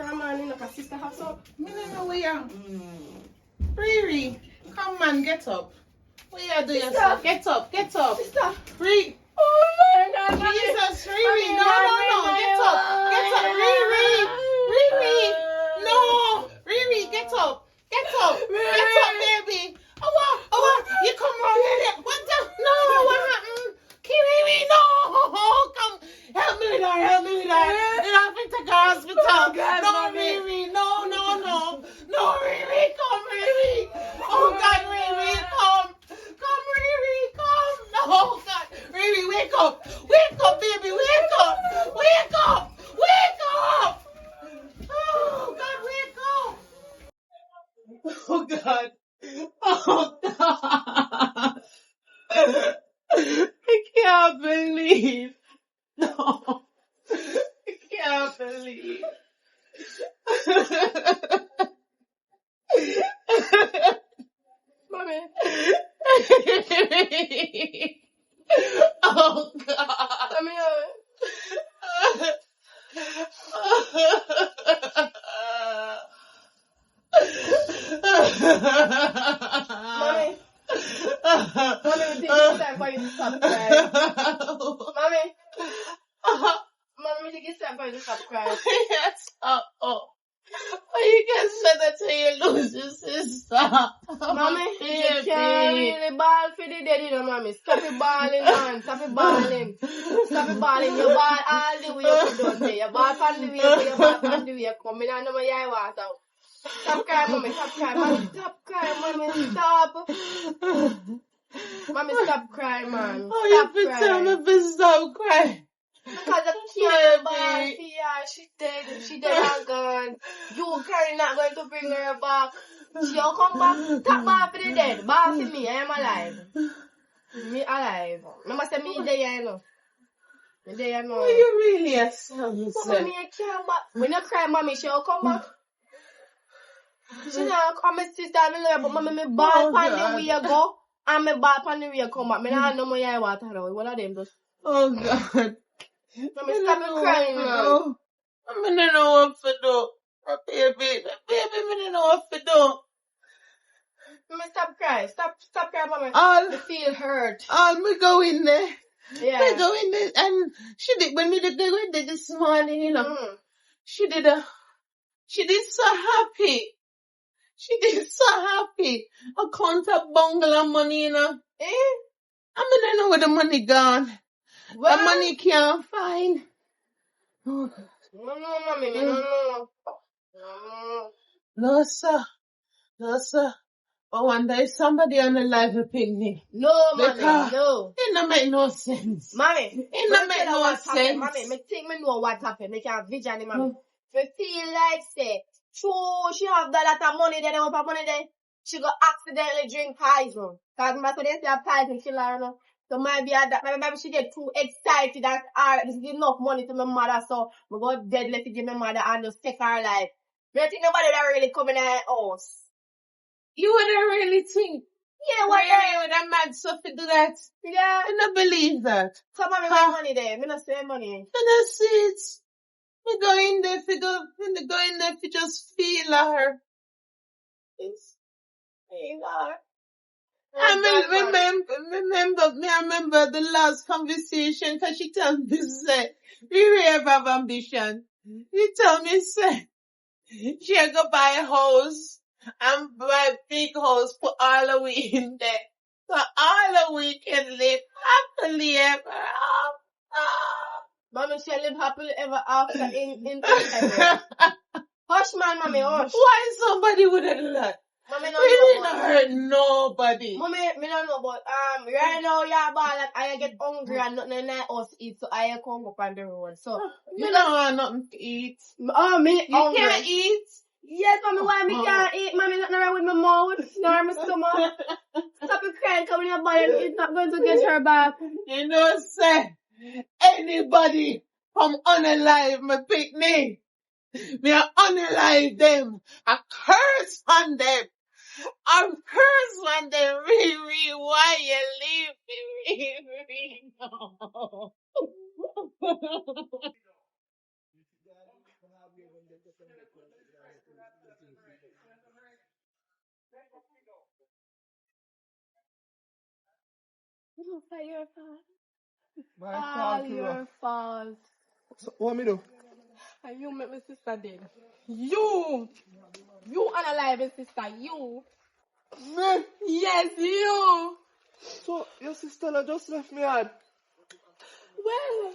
from a man, you know, because sister have some. Me don't know where you. Riri, come on, get up. What you do yourself? Get up, get up. Sister. Riri. Oh my God, Jesus, Riri, Mommy, no, get up, Riri, no, Riri, get up, baby. Oh, you come wrong here. What the? No, what happened? Riri, no, come, help me with her. You have to take her to hospital. Oh, God, no, Mommy. Riri, no, Riri, come, Riri. Oh God, Riri, come, Riri, come. No, God, Riri, wake up, baby, wake up. Oh God, wake up. Oh God. I can't believe. No. I can't believe. Mommy. Oh God. Mommy, Mommy, we think it's time for you to stop crying. Mommy, we think it's time for you to stop crying. Yes. You can say that till you lose your sister. Mommy, you Baby. can't really bawl for the dead, you know, Mommy. Stop it bawling, man. Stop it bawling. You bawl all the way up, you don't say. You bawl from the way up, you bawl from the way up. Come in and know my eye water. Stop crying, Mommy. Stop crying. Mommy, stop crying, Mommy. Stop. Mommy, stop crying, man. Oh, you have to tell me to stop crying. Because I can't bawl for her. She dead and gone. You currently not going to bring her back. She'll come back. Stop bawl for the dead. Bawl for me. I am alive. Me alive. Mama say me there, you know. Me there, you know. Are you really a son? Mommy, I can't back. When you cry, Mommy, she'll come back. She not come, my sister, I love her, but Mommy, me bawl pan the way you go. And me bawl pan the way you come back. Me not know my eye water now. One of them just. Oh God. Mommy, stop crying, man. I don't know what to do. Baby, me don't know what to do. Mommy, stop crying. Stop crying, Mommy. I feel hurt. Me go in there. Yeah. Me go in there, and she did, when we did go in there this morning, you know, she did so happy. I count a bungle of money, you know. I don't know where the money gone. Well, the money can't find. Oh, God. No, Mommy, no. No, sir. I wonder if somebody on the live will pick me. No, Mommy, no. It don't make no sense. Mommy, it don't make no sense. Mommy, me think me know what happened. Me can't vision it, Mommy. Me feel like, say, true, she have that lot of money there, and money there. She go accidentally drink poison. Cause my so they say a poison killer, you know. So maybe maybe she get too excited that this is enough money to my mother, so we go dead left to give my mother and just take her life. But I think nobody that really come in our house. You wouldn't really think. Yeah, what really would a mad stuff to do that? Yeah. I don't believe that. So mommy, my money there. Me not say money. I don't see it. We go in there to just feel her. It's feel her. I remember the last conversation, cause she told me, say, we have ambition. She told me, say, she go buy a house and buy a big house, put all the way in there. So all the we can live happily ever after. Mommy, she live happily ever after in heaven. Hush, man, Mommy, hush. Why somebody would do that? Mommy, no, we didn't hurt nobody. Mommy, me don't know, but right now you're bad that I get hungry and nothing in the house eat, so I come up on the road. So me don't want nothing to eat. Oh, me you hungry. Can't eat. Yes, Mommy, why me can't eat? Mommy, nothing wrong with my mouth, nor my stomach. Stop it crying, come in your body. It's not going to get her back. You know, say anybody from unalive my picnic. Me unalive them. I curse on them. I curse on them. Riri, why you leave me? Riri, no. It's your fault. My All fault, your fault. So, what me do? And you make my sister dead. You unalive your sister. You. Me? Yes, you. So, your sister that just left me hard. Well,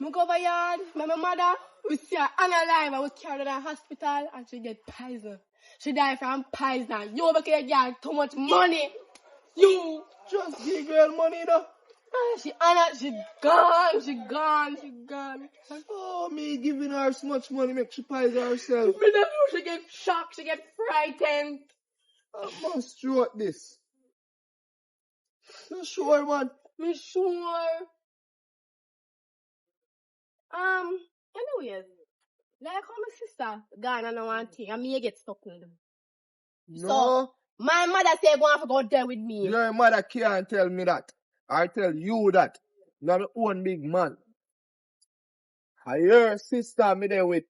I go over yard, my mother, we see her unalive, I was carried to the hospital and she get poison. She died from poison. You over here get too much money. You. Just give girl money, though. She gone. Oh, me giving her so much money, make she poison herself. Me don't know, she get shocked, she get frightened. I must throw this. You sure, man? Me sure. Anyways, like how my sister gone and I want thing, and me get stuck with them. No. So, my mother say go and go there with me. Your mother can't tell me that. I tell you that. Not the own big man. Your sister me there with.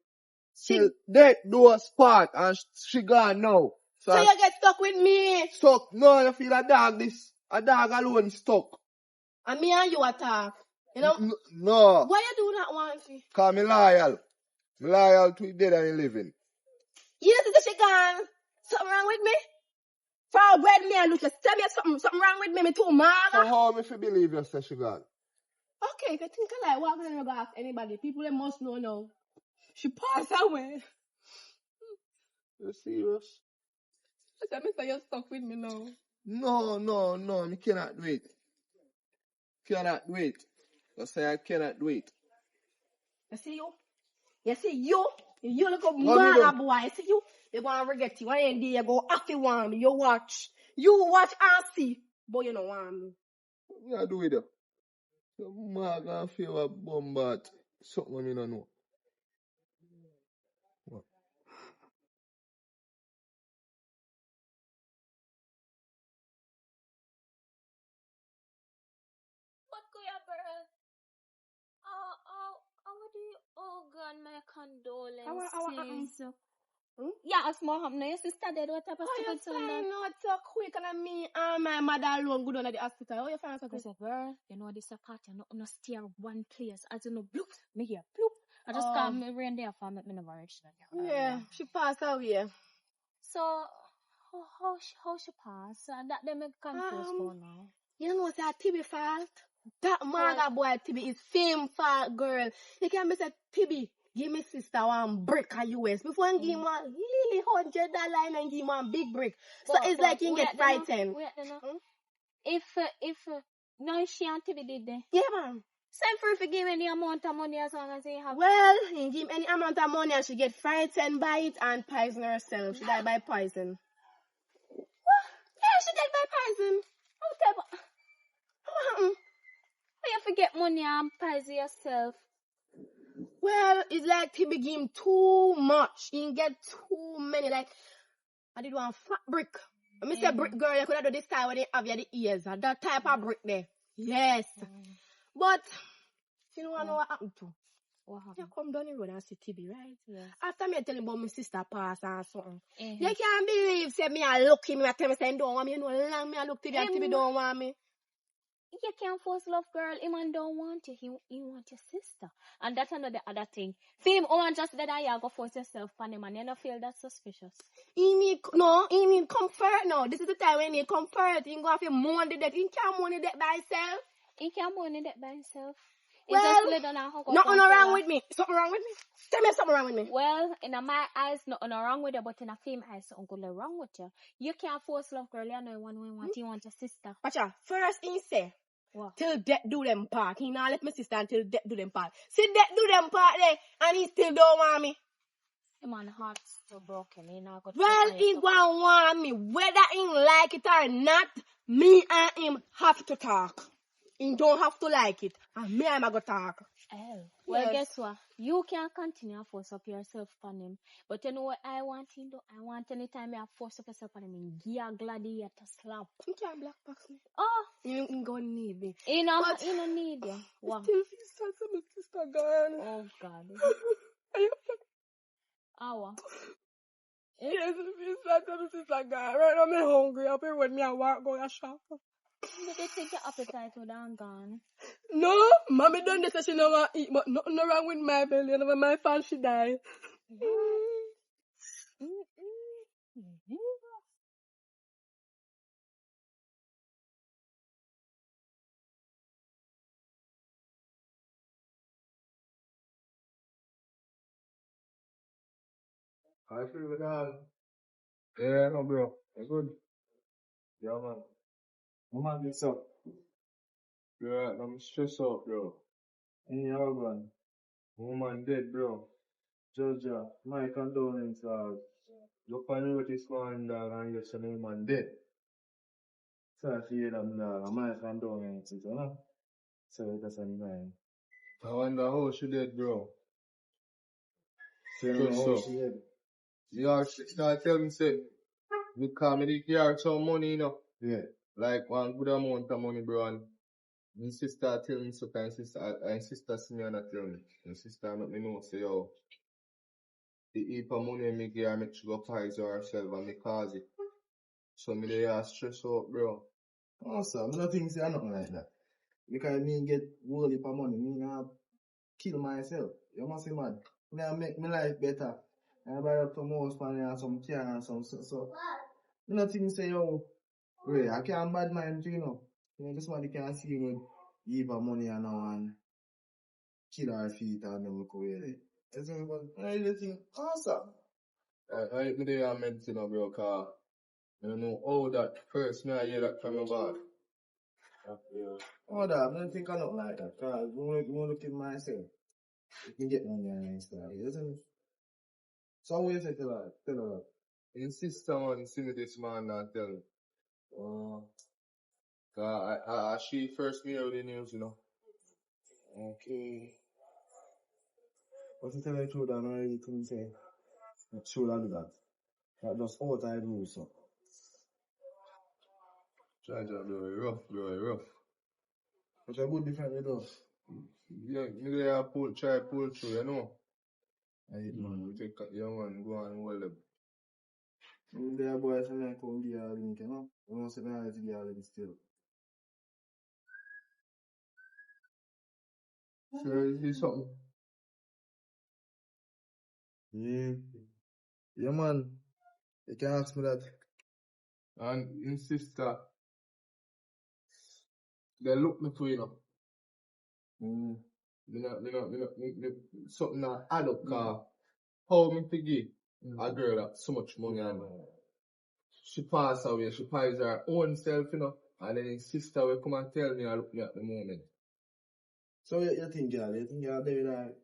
Till death do us part and she gone now. So you get stuck with me. Stuck? No, you feel a dog this. A dog alone stuck. And me and you attack. You know? No. Why you do that one? Cause me loyal. Me loyal to dead and living. You know she gone. Something wrong with me? For bread me and look, you tell me something wrong with me, me too mad. So how me fi believe you say she gone? Okay, if you think I like walking and go ask anybody, people they must know now. She passed away. You serious? I said, Mr. You're stuck with me now. No, me cannot do it. Cannot do it. You say I cannot do it. You see you? You look up mad boy. You see you? You're going to regret you. One day you go happy want me. You watch and see. But you don't want me. What you do with you? Your mother gonna feel a bombard. Something me don't know. What? What go ya, girl? Oh God, my condolences. Yeah, it's more happening. Your sister dead. What type of stupid You son that? find out so quick and me and my mother alone go down at the hospital. How you find out so quick? I said, girl, you know this a party. No steer one place. As you know, bloop, me here, bloop. I just come me rain there for me never reach that. Yeah, she passed away. So, how she pass? That they make confused for now. You know what's that Tibby fault? That mother boy Tibby is same fault, girl. You can say Tibby, give me sister one brick at US. Before I give him one really $100 and give him one big brick. So it's like you get frightened. If no she and Tibby did that. Yeah, man. Same for give any amount of money as long as they have. Well, he give any amount of money and she get frightened by it and poison herself. She died by poison. What? Yeah, she died by poison. What happened? Why you forget money and poison yourself? Well, it's like he begin too much. He get too many. Like, I did one fat brick. I say brick girl, you could have done this time when they have the ears. That type of brick there. Yes. But, you know what happened to? What happened? You come down the road and see TB, right? Yes. After me I tell him about my sister passed and something. You can't believe, say me I look him, I tell me say don't want me, you know long me I look TB and TB don't want me. You can't force love, girl. Him and don't want you. He want your sister. And that's another other thing. For him, just that you go force yourself on him and you don't feel that suspicious. He need comfort now. This is the time when he need comfort. He go have to mourn the death. He can't mourn the death by himself. He can't mourn the death by himself. Well, nothing wrong with me. Something wrong with me? Tell me something wrong with me. Well, in my eyes, nothing wrong with you, but in a film eyes, something wrong with you. You can't force love, girl. You know you want your sister. Watcha, first he say, what? Till death do them part. He not let my sister until death do them part. See death do them part there, and he still don't want me. The man heart's so broken. He not got. Well, he gonna want me. Whether he like it or not, me and him have to talk. He don't have to like it. And me and him go talk. Oh. Well, guess what? You can't continue to force up yourself on him. But you know what I want him to? I want anytime you have force up yourself on him, give a gladiator slap. You can't black box me. Oh. You gonna need me. You don't need you. What? Still feel sad for my sister gone. Oh, God. Hour. Yes, sister guy. Right now, I'm hungry. Up here when me I walk go a shop. Did they think your appetite would have gone? No, mommy done this, she know what eat, but nothing wrong with my belly. And when my fan she die. I feel with all. Yeah, no, bro. You good? Yeah, man. I'm on this up. Yeah, I'm stressed out, bro. Any organ. Woman dead, bro. Georgia, my condolences, dog. Look on the notice, man, dog, and you say the woman dead. So I feel them, dog, and my condolences, you know? So that's a man. I wonder how she dead, bro. Tell me how she dead. Yeah, she start tell me, say, because me dey carry some money, you know. Yeah. Like one good amount of money, bro, and my sister tell me sometimes, sister see me and not tell me. My sister let me know, say, yo, the heap of money me give her make she go poison herself and me cause it. So me dey stress out, bro. Oh, sir, I don't think say nothing like that. Because me get whole heap of money, me not kill myself. You must be mad. Me I make my life better. I buy up some house and some car and some so. Me not think say, yo, Ray, I can't bad mind you, you know. You know, this money can see me give her money and now and kill her feet and then look away. That's what I really think. Awesome. I me dey on medicine, bro, cause I don't know how that first me I hear that from my bad. Yeah. Oh, that, I don't think I look like that, cause when I look at myself, you can get money and stuff. Isn't it? So what you say tell her? Insist someone see me this man and tell me. Oh. She first me heard the news, you know. Okay. But to tell you the truth, I don't really think say, I'm sure I do that. That just all I do, so. Try to bro, rough. But I good different with us. Yeah, me there try pull through, you know. I hate man, we take young man, go on hold them. There boys and I come be a link, you know. I want to say that to be a link still. Sure, is this something? Yeah. Yeah, man. You can ask me that. And in sister, they look me for, you know. Something that add up, car. How me forgive a girl that so much money and she pass away, she pies her own self, you know. And then his sister will come and tell me and look me at the moment. So you think, girl, you think you're dead there?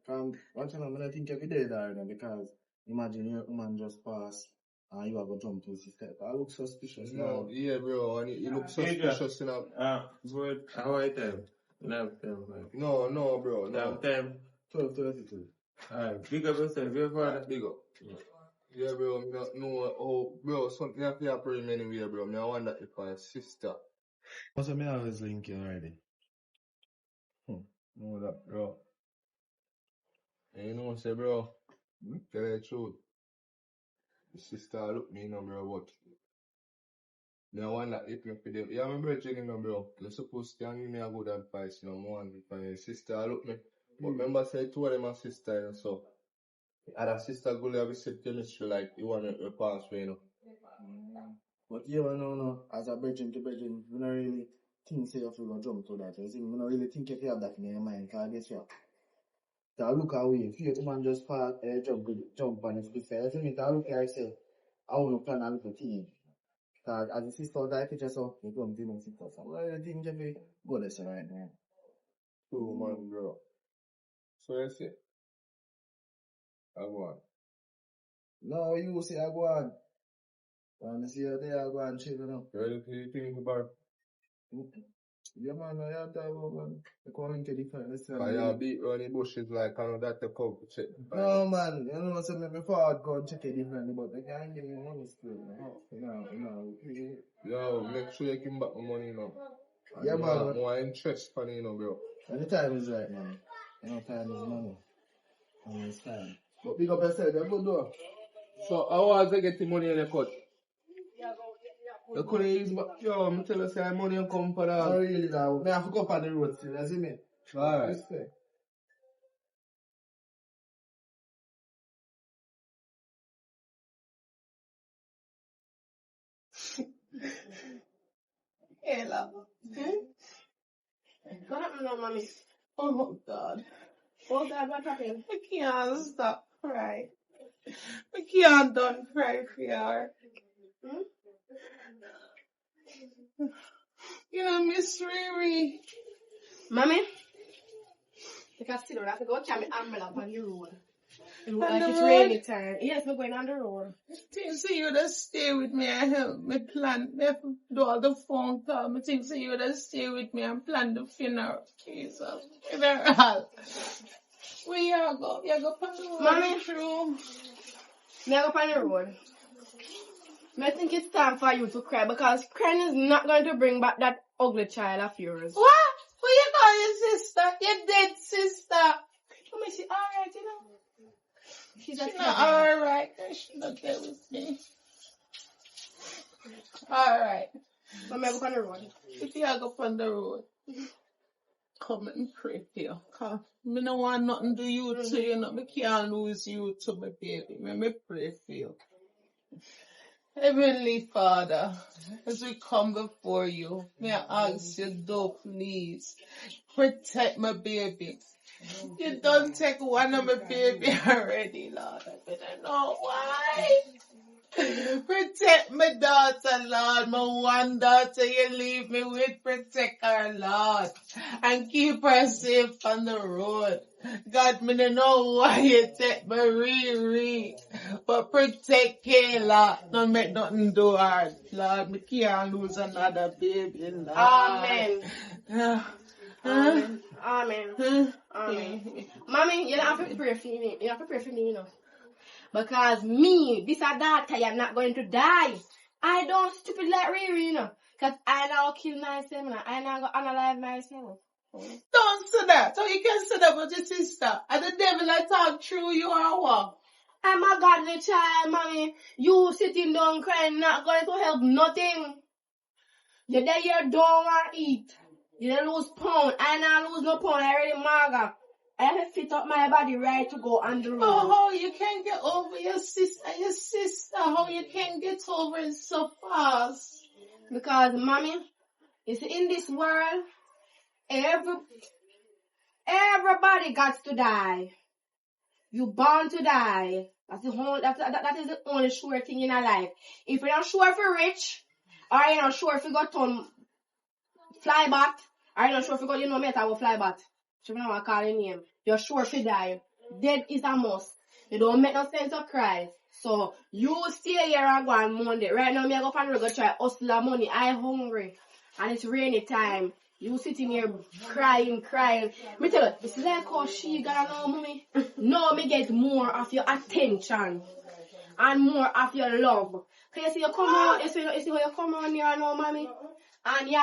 Watch out, I think you're dead there because imagine your woman just pass and you have a jump to his sister. I look suspicious now. Yeah, bro, and you look suspicious, you know. Good. How I tell? No, No, bro, no. Time. 12:32. Alright, big up yourself, your father. Big up. Yeah, bro, bro, something have to happen anyway, bro. I wonder if my sister. What's the matter with Lincoln already? Know that, bro. And you know, say, bro, tell you the truth. The sister look me, you know, bro, but I wonder if me for them. Yeah, my brother, you know, bro. You're supposed to give me a good advice, you know, more than my sister look me. But remember, say, two of them are sister, you know, so. And sister go have a set chemistry like you want to pass way, you know. But yeah, no. As a virgin to virgin, you don't really think say you have to jump to that. You see, you don't really think if you have that in your mind, because guess what? So look away. If you man just jump on it, to be fair, you mean, look at yourself. I want to plan a little thing. Because as a sister, that picture, so you don't do no sister. So what do you think if you go this right now? Oh, man, bro. So you see, I go on. No, you say I go on. When I see you there, I go and chill, you know. You ready for the thing about? Yeah, man, I have that man. I come into different restaurants. I beat around the bushes like I know that to come check. No, man, you know, so before I go and check it differently, but they can't give me money still. Yo, make sure you give me back my money, you know. Yeah, man. More interest funny, you know, bro. And the time is right, man. You know, time is money. And it's time. But pick up yourself, you good though. So I was to get the money in the cut. You couldn't use my, yo, I'm tell you say money and come for that. Not really now. I have to go up on the road still, you see me? Alright. Respect. Kayla. What happened now, mommy? Oh God. Oh God, what happened? I can't stop crying. I can't done cry for you. Hmm? You know, Miss Riri. Mommy? You can sit down. I have to go carry my umbrella on the road. Like the it's road? rainy time. Yes, we're going on the road. Think so you would stay with me and help me plan. Me have to do all the phone call. I think so you would stay with me and plan the funeral. Jesus. Funeral. Where you go? You go on the road? Mommy? True. May I go on the road? I think it's time for you to cry because crying is not going to bring back that ugly child of yours. What? Who you call your sister? Your dead sister. Mommy, she alright, you know? She's She not alright. She not there with me. Alright. Mommy, I go on the road. If you go on the road, come and pray for you. Cause me no want nothing to you to you. Know. Me can't lose you to my baby. Me pray for you. Heavenly Father, as we come before you, may I ask you, though, please, protect my baby. You don't take one of my baby already, Lord. I don't know why. Protect my daughter, Lord. My one daughter you leave me with. Protect her, Lord. And keep her safe on the road. God, me don't know why you take my Riri. But protect Kayla. Don't make nothing do her, Lord. Me can't lose another baby, Lord. Amen. Amen. Amen. Amen. Mommy, you don't have to pray for me. You have to pray for me, you know. Because me, this or that, I am not going to die. I don't stupid like Riri, you know. Because I now kill myself, you know. I now go unalive myself. Don't say that. So you can say that about your sister. And the devil I talk through you or what? I'm a godly child, mommy. You sitting down crying, not going to help nothing. You there, you don't want to eat. You don't lose pound. I not lose no pound. I already maga. I have to fit up my body right to go on the road. Oh, how you can get over your sister, how you can get over it so fast? Because, mommy, you see, in this world, everybody got to die. You born to die. That's the whole. That is the only sure thing in our life. If you're not sure if you're rich, or you're not sure if you got to fly back, or you're not sure if you got, you know, meta will fly back. You know what I call your name. You're sure if you die. Dead is a must. You don't make no sense of cry. So you stay here and go on Monday. Right now, me I go find a go try hustle money. I hungry, and it's rainy time. You sitting here crying. Me tell you, it's like how she gonna know mommy. No, me get more of your attention and more of your love. Can you see you come around? You see how you come around here now, mommy, and you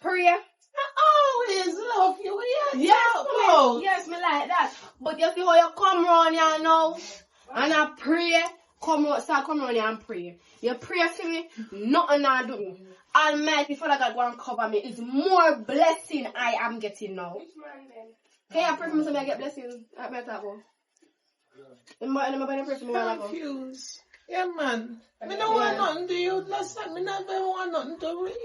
pray. I always love you. Yes, me like that. But you see how you come around here now, and I pray. Come around here and pray. You pray for me, nothing I do. Almighty Father God, go and cover me. It's more blessing I am getting now. Can you pray for me so I get blessings at my table? Confused. Yeah, man. Me don't want nothing to you. Last time, me never want nothing to read.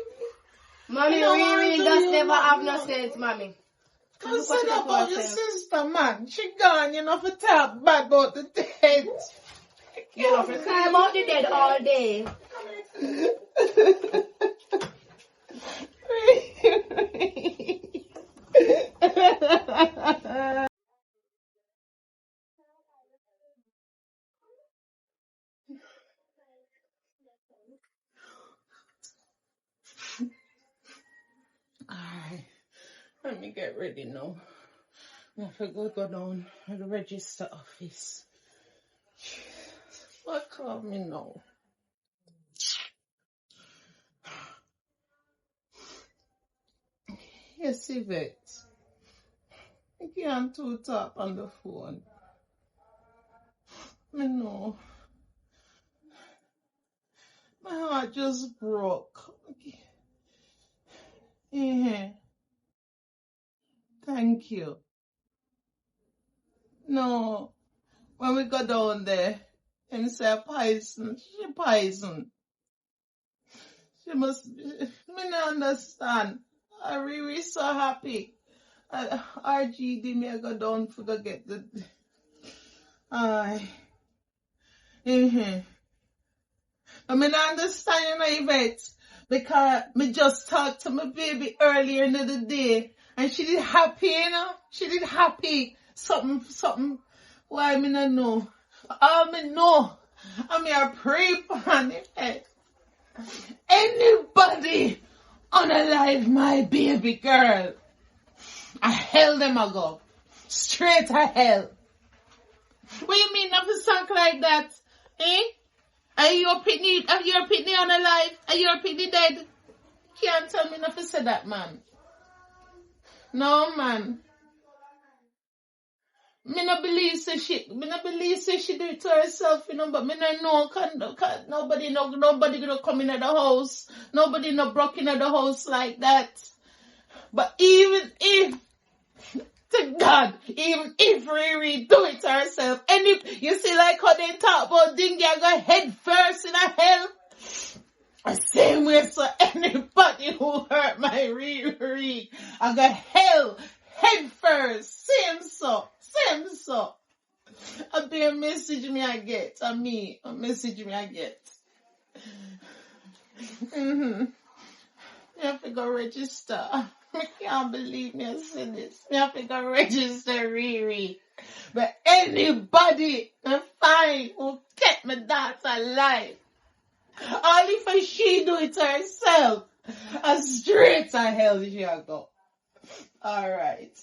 Mommy, Riri just never have no sense, mommy. Consider about your sister, man. She gone, you know, for talk bad about the dead. You know, for cry about the dead all day. Alright, let me get ready now. I have to go down to the register office. What call me now? Yes, Yvette. I can't talk on the phone. Me know. My heart just broke. Yeah. Thank you. No. When we go down there, him say poison. She poison. She must. Me not understand. I really so happy. RGD me I go down for go get the. Aye. I mean, I understand, you know, Yvette, because me just talked to my baby earlier in the day, and she did happy, you know? She did happy. Something. Why me not know? All me know. I mean, I pray for Yvette. Anybody unalive my baby girl, I hell them a go. Straight to hell. What you mean not to sound like that? Eh? Are your pitney unalive? Are your pitney dead? Can't tell me not to say that, man. No, man. Me not believe say she do it to herself, you know, but me not know nobody gonna come in at the house. Nobody no broke in at the house like that. But even if to God, even if Riri do it to herself, and if you see like how they talk about Dingy, I go head first in a hell. The same way, so anybody who hurt my Riri, I go hell, head first. Same so. A bare message me I get, a message me I get. You have to go register. I can't believe me I said this. You have to go register Riri. But anybody fine who kept my daughter alive. Only for she do it to herself. And straight to hell she go. Alright.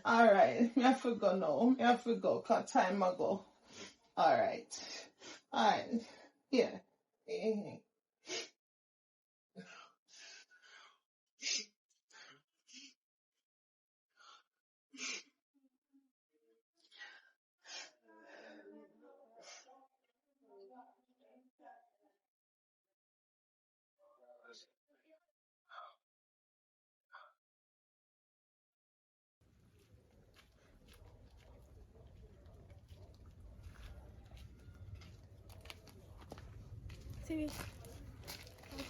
Me have to go now. Me have to go. Cause time I go. Alright. Yeah. See,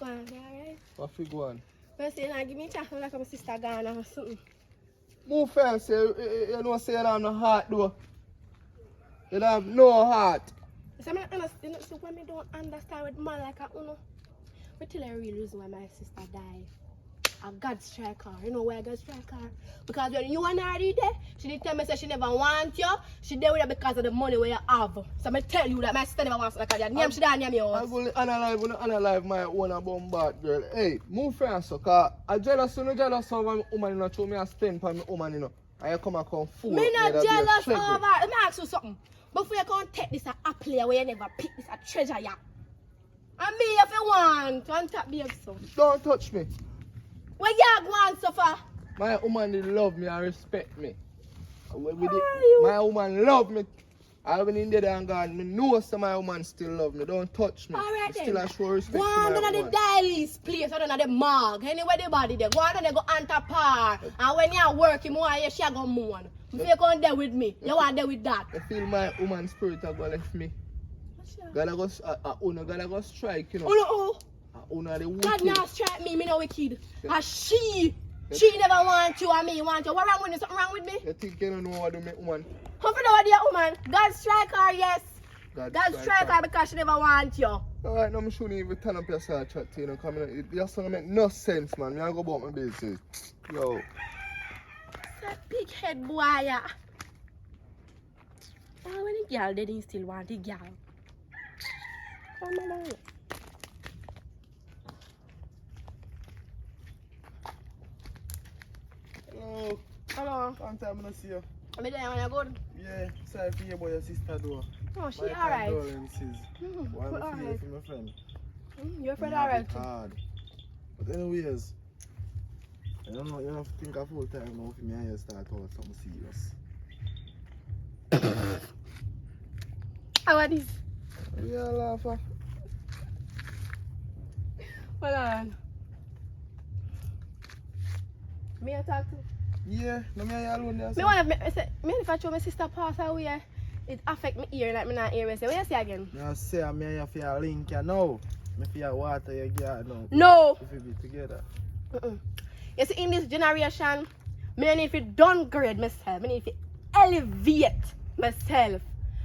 go on, alright? What you go on? But say, give me a chance like my sister gone or something. Move fast, you know say you don't have no heart though. You don't have no heart. So I understand, so when I don't understand with man like a uno, but tell her real reason why my sister died. A God strike her. You know why God strike her? Because when you and her did there, she did tell me say she never want you. She did with you because of the money where you have. So I tell you that my sister never wants to like her. Name she don't name you. I'm going to analyze my own bombard girl. Hey, move fast, so cause I jealous of a woman, you know, show me a stain for my woman, you know. And you come and come fool. Me not jealous over. Let me ask you something. Before you come take this a player where you never pick this a treasure ya. And me if you want, on top be so. Don't touch me. What you want so far? My woman they love me and respect me. My woman love me. I've been in there and gone. Me know some my woman still love me. Don't touch me. Alright then. Still I show respect go to on my to the woman. dialysis place, or the morgue. Anywhere the body there. Go on and go enter par. And when you're working, more you shall go mourn. If you come there with me, you want there with that. I feel my woman's spirit have go left me. Gotta go strike, you know. Oh The God now strike me no wicked. And she never want you and me want you. What wrong with you? Something wrong with me? You think you don't know what to make woman? How for know what the woman? God strike her, yes. God strike her because she never want you. Alright, now I shouldn't even turn up your side chat to you know, come in. Your song make no sense, man. I go about my business. Yo. That big head boy, yeah. Oh, when the girl didn't still want the girl. Come on. Hello. Hello. Long time I don't see you. I'm there when you're good. Yeah, sorry for you about your sister though. Oh, she my alright. condolences. Why am I Alright. for my friend? Your friend alright too. Hard. But anyways, I don't know, you have to think of full time now for me and you start out something serious. How are this? Yeah, laugh. Hold on. Me I talk to? Yeah, no me alone there. Me want to say, me if I show my sister pass away, it affect me ear like me not hear me say. What you say again? I say I'm here for a link you know. Me for your water you get now. No. If we be together. You see, in this generation, me need to downgrade myself. Me need to elevate myself.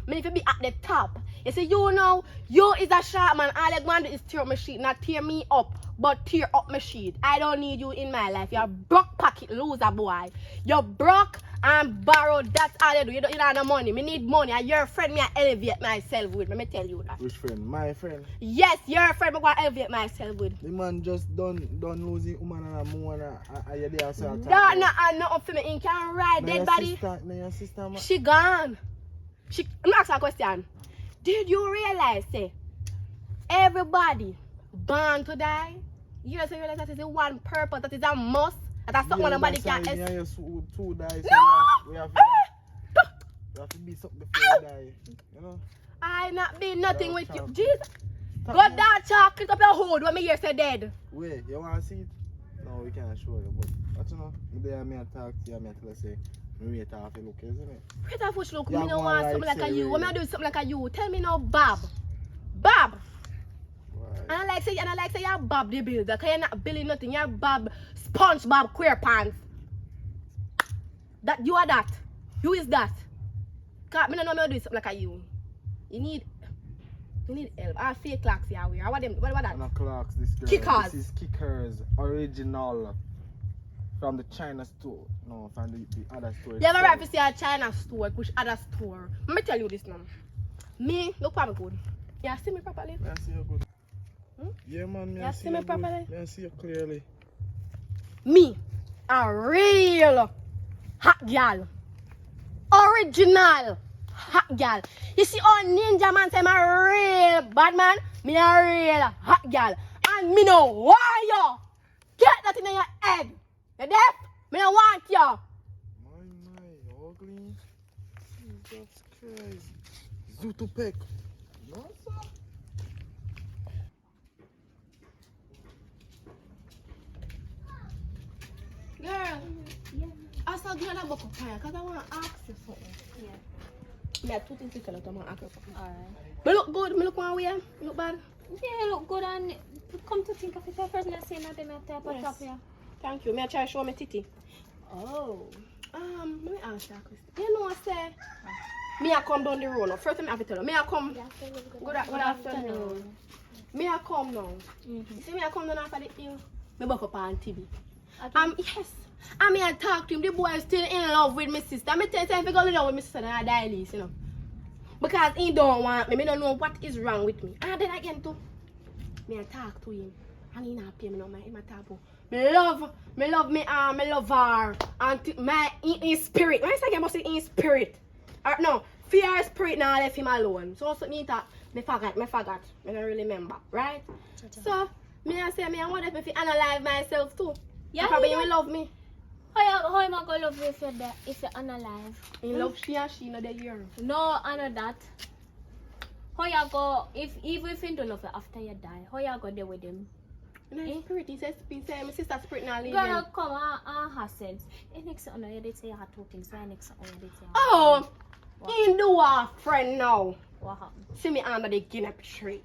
Me need to be at the top. You see, you know, you is a sharp man. All I want to do is tear up my sheet. Not tear me up, but tear up my sheet. I don't need you in my life. You're a broke pocket loser, boy. You're broke and borrowed. That's all you do. You don't have no money. Me need money. And you're a friend. Me I elevate myself with. Let me tell you that. Which friend? My friend. Yes, you're a friend. Me I elevate myself with. The man just done losing woman and a woman and you there so That not up for me. He can ride dead body. Your sister, man. She gone. I'm asking a question. Did you realize, say, everybody born to die? You also realize that is the one purpose, that is a must, that's something nobody can escape. Yeah, two die, so no! we have to be something before we die, you know? I not be nothing with you. Jesus. Go down, chalk, click up your hood when me hear say dead. Wait, you want to see it? No, we can't show you, but you know, there me talk to you, me tell you say, me wait off you look, isn't it? Wait off which look, me don't want something like a you. When I do something like a you, tell me now, Bob. Bob. Right. And I like say you're Bob the builder, because you're not building nothing, you're Bob SpongeBob Queer Pants. That you are that. You is that. Cause me don't know me do something like a you. You need help. I fake clocks here wear. What that? No clocks, this girl. Kickers. This is Kickers, original. From the China store. No, from the other store. You ever right to see a China store, which other store? Let me tell you this now. Me, look for me good. You see me properly? I see you good. Yeah, man, me You see me properly? Me see you clearly. Me, a real hot girl. Original hot girl. You see all ninja man say I'm a real bad man? Me a real hot girl. And me know why you get that in your head. You deaf? Me don't want you. My, ugly. Jesus Christ. Zutupek. No, sir. Girl, I saw the other book of fire because I want to ask you something. Yeah. Me have two things to tell you. I want to ask you something. Alright. Me look good. Me look one way. Me look bad. Yeah, you look good and come to think of it, the person that's saying that they may type of Yes. top here. Thank you. Me I try to show me titty. Oh. Let me ask you a question. You know, I say, me I come down the road now. First thing I have to tell you, me I come. Good afternoon. Me I come now. You see me I come down after the hill. Me back up on TV. Yes. I mean I talk to him. The boy is still in love with my sister. I tell you, if I go down with my sister, then I die this, you know. Because he don't want me. Me don't know what is wrong with me. And then again too, me I talk to him. And he not pay me no my taboo. Me love her. And my in spirit. When I say I must say in spirit. No, fear spirit now left him alone. So me that me forgot. Me don't really remember, right? So me I say me I want if I analyze myself too. Yeah, probably you will love me. How am I going to love you if you're unalive? In love she and she not the year. No, I know that. How you go, even if you don't love you after you die, how you go there with him? In spirit, he says my sister spirit now leaving. Girl, come on, have sense. Next to you did say you had two things, so next to you did say Oh, he do a friend now. what happened? See me under the guinea tree.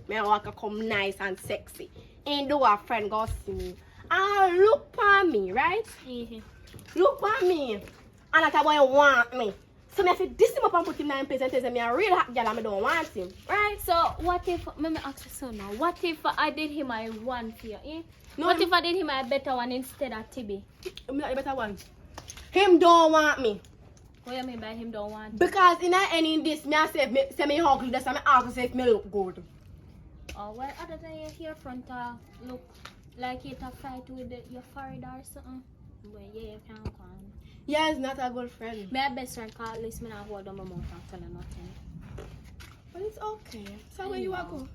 Me walk a come nice and sexy. He do a friend go see me. And look for me, right? Look for me. And that's why you want me. So me have to diss him up and put him in place and tell him I'm a real hot girl and I don't want him. Right? So what if, let me ask you so now, what if I did him my one for you, eh? No, What if I did him a better one instead of Tibi? I'm not the better one. Him don't want me. What do you mean by him don't want you? Because in any in this, me I say me ugly, that's why me ask if me look good. Oh, well, other than your hair front look like you to fight with your forehead or something. But yeah, you can't go on. Yeah, it's not a good friend. My best friend call at least me not hold on my mouth and tell her nothing. But it's okay. So where you are go?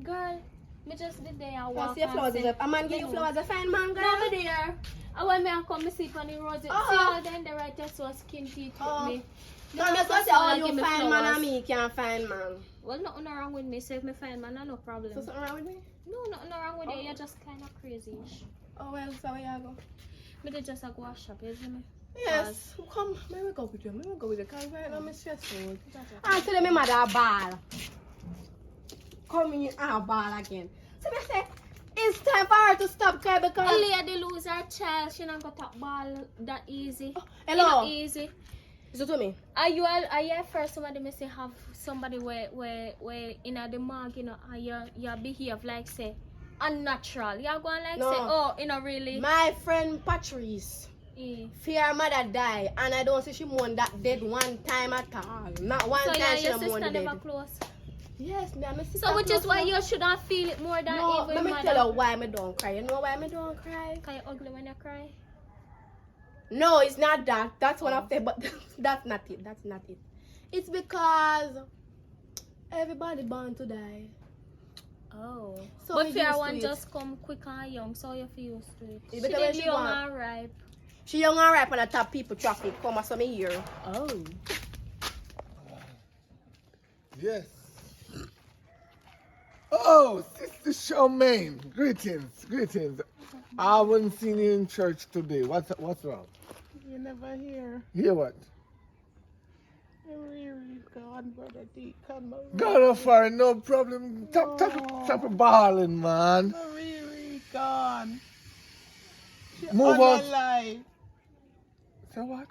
Girl, me just did there and I walk see your flowers. and say, A man give you flowers, a fine man, girl. no, me there. And when me I come, me sleep on the roses. Oh. See how then the right just so skin teeth with me. No, I'm just say, oh, you find man and me can't find man. Well, nothing wrong with me. So if me find man, no problem. So something wrong with me? No, nothing wrong with you. You're just kind of crazy-ish. Oh, well, so where you go? Me did just go a shop, you see me? Yes, come, let me go with you. Let me go with you. Because right now I'm stressful. I tell them my mother ball. Come in and ball again. So I say, it's time for her to stop crying because... A lady lose her child, she not got that ball that easy. Oh, hello? Not easy. Is it to me? Are you first somebody may say have somebody where in the mark, you know, you behave like say unnatural. You're going like No. say, oh, you know really. My friend Patrice. Fear her mother die and I don't see she mourn that dead one time at all. Not one time she your mourn sister dead. never close. Yes, me and my sister So which is close why now. you shouldn't feel it more than No, even let me mother. tell you why I don't cry. You know why I don't cry? Cause you ugly when you cry. No, it's not that. That's what I'm saying, but that's not it. That's not it. It's because everybody born to die. Oh. So but we fear used one to it. just come quick and young, so you feel used to it. You She better when did she young want. and ripe. She young and ripe on the top people traffic. Come as some here. Oh. Yes. Oh, Sister Charmaine. Greetings, greetings. I haven't seen you in church today. What's wrong? You never hear. Hear what? Really gone, brother Deacon. Go for it, no problem. Stop balling, man. Really gone. She Move out. alive. Say what?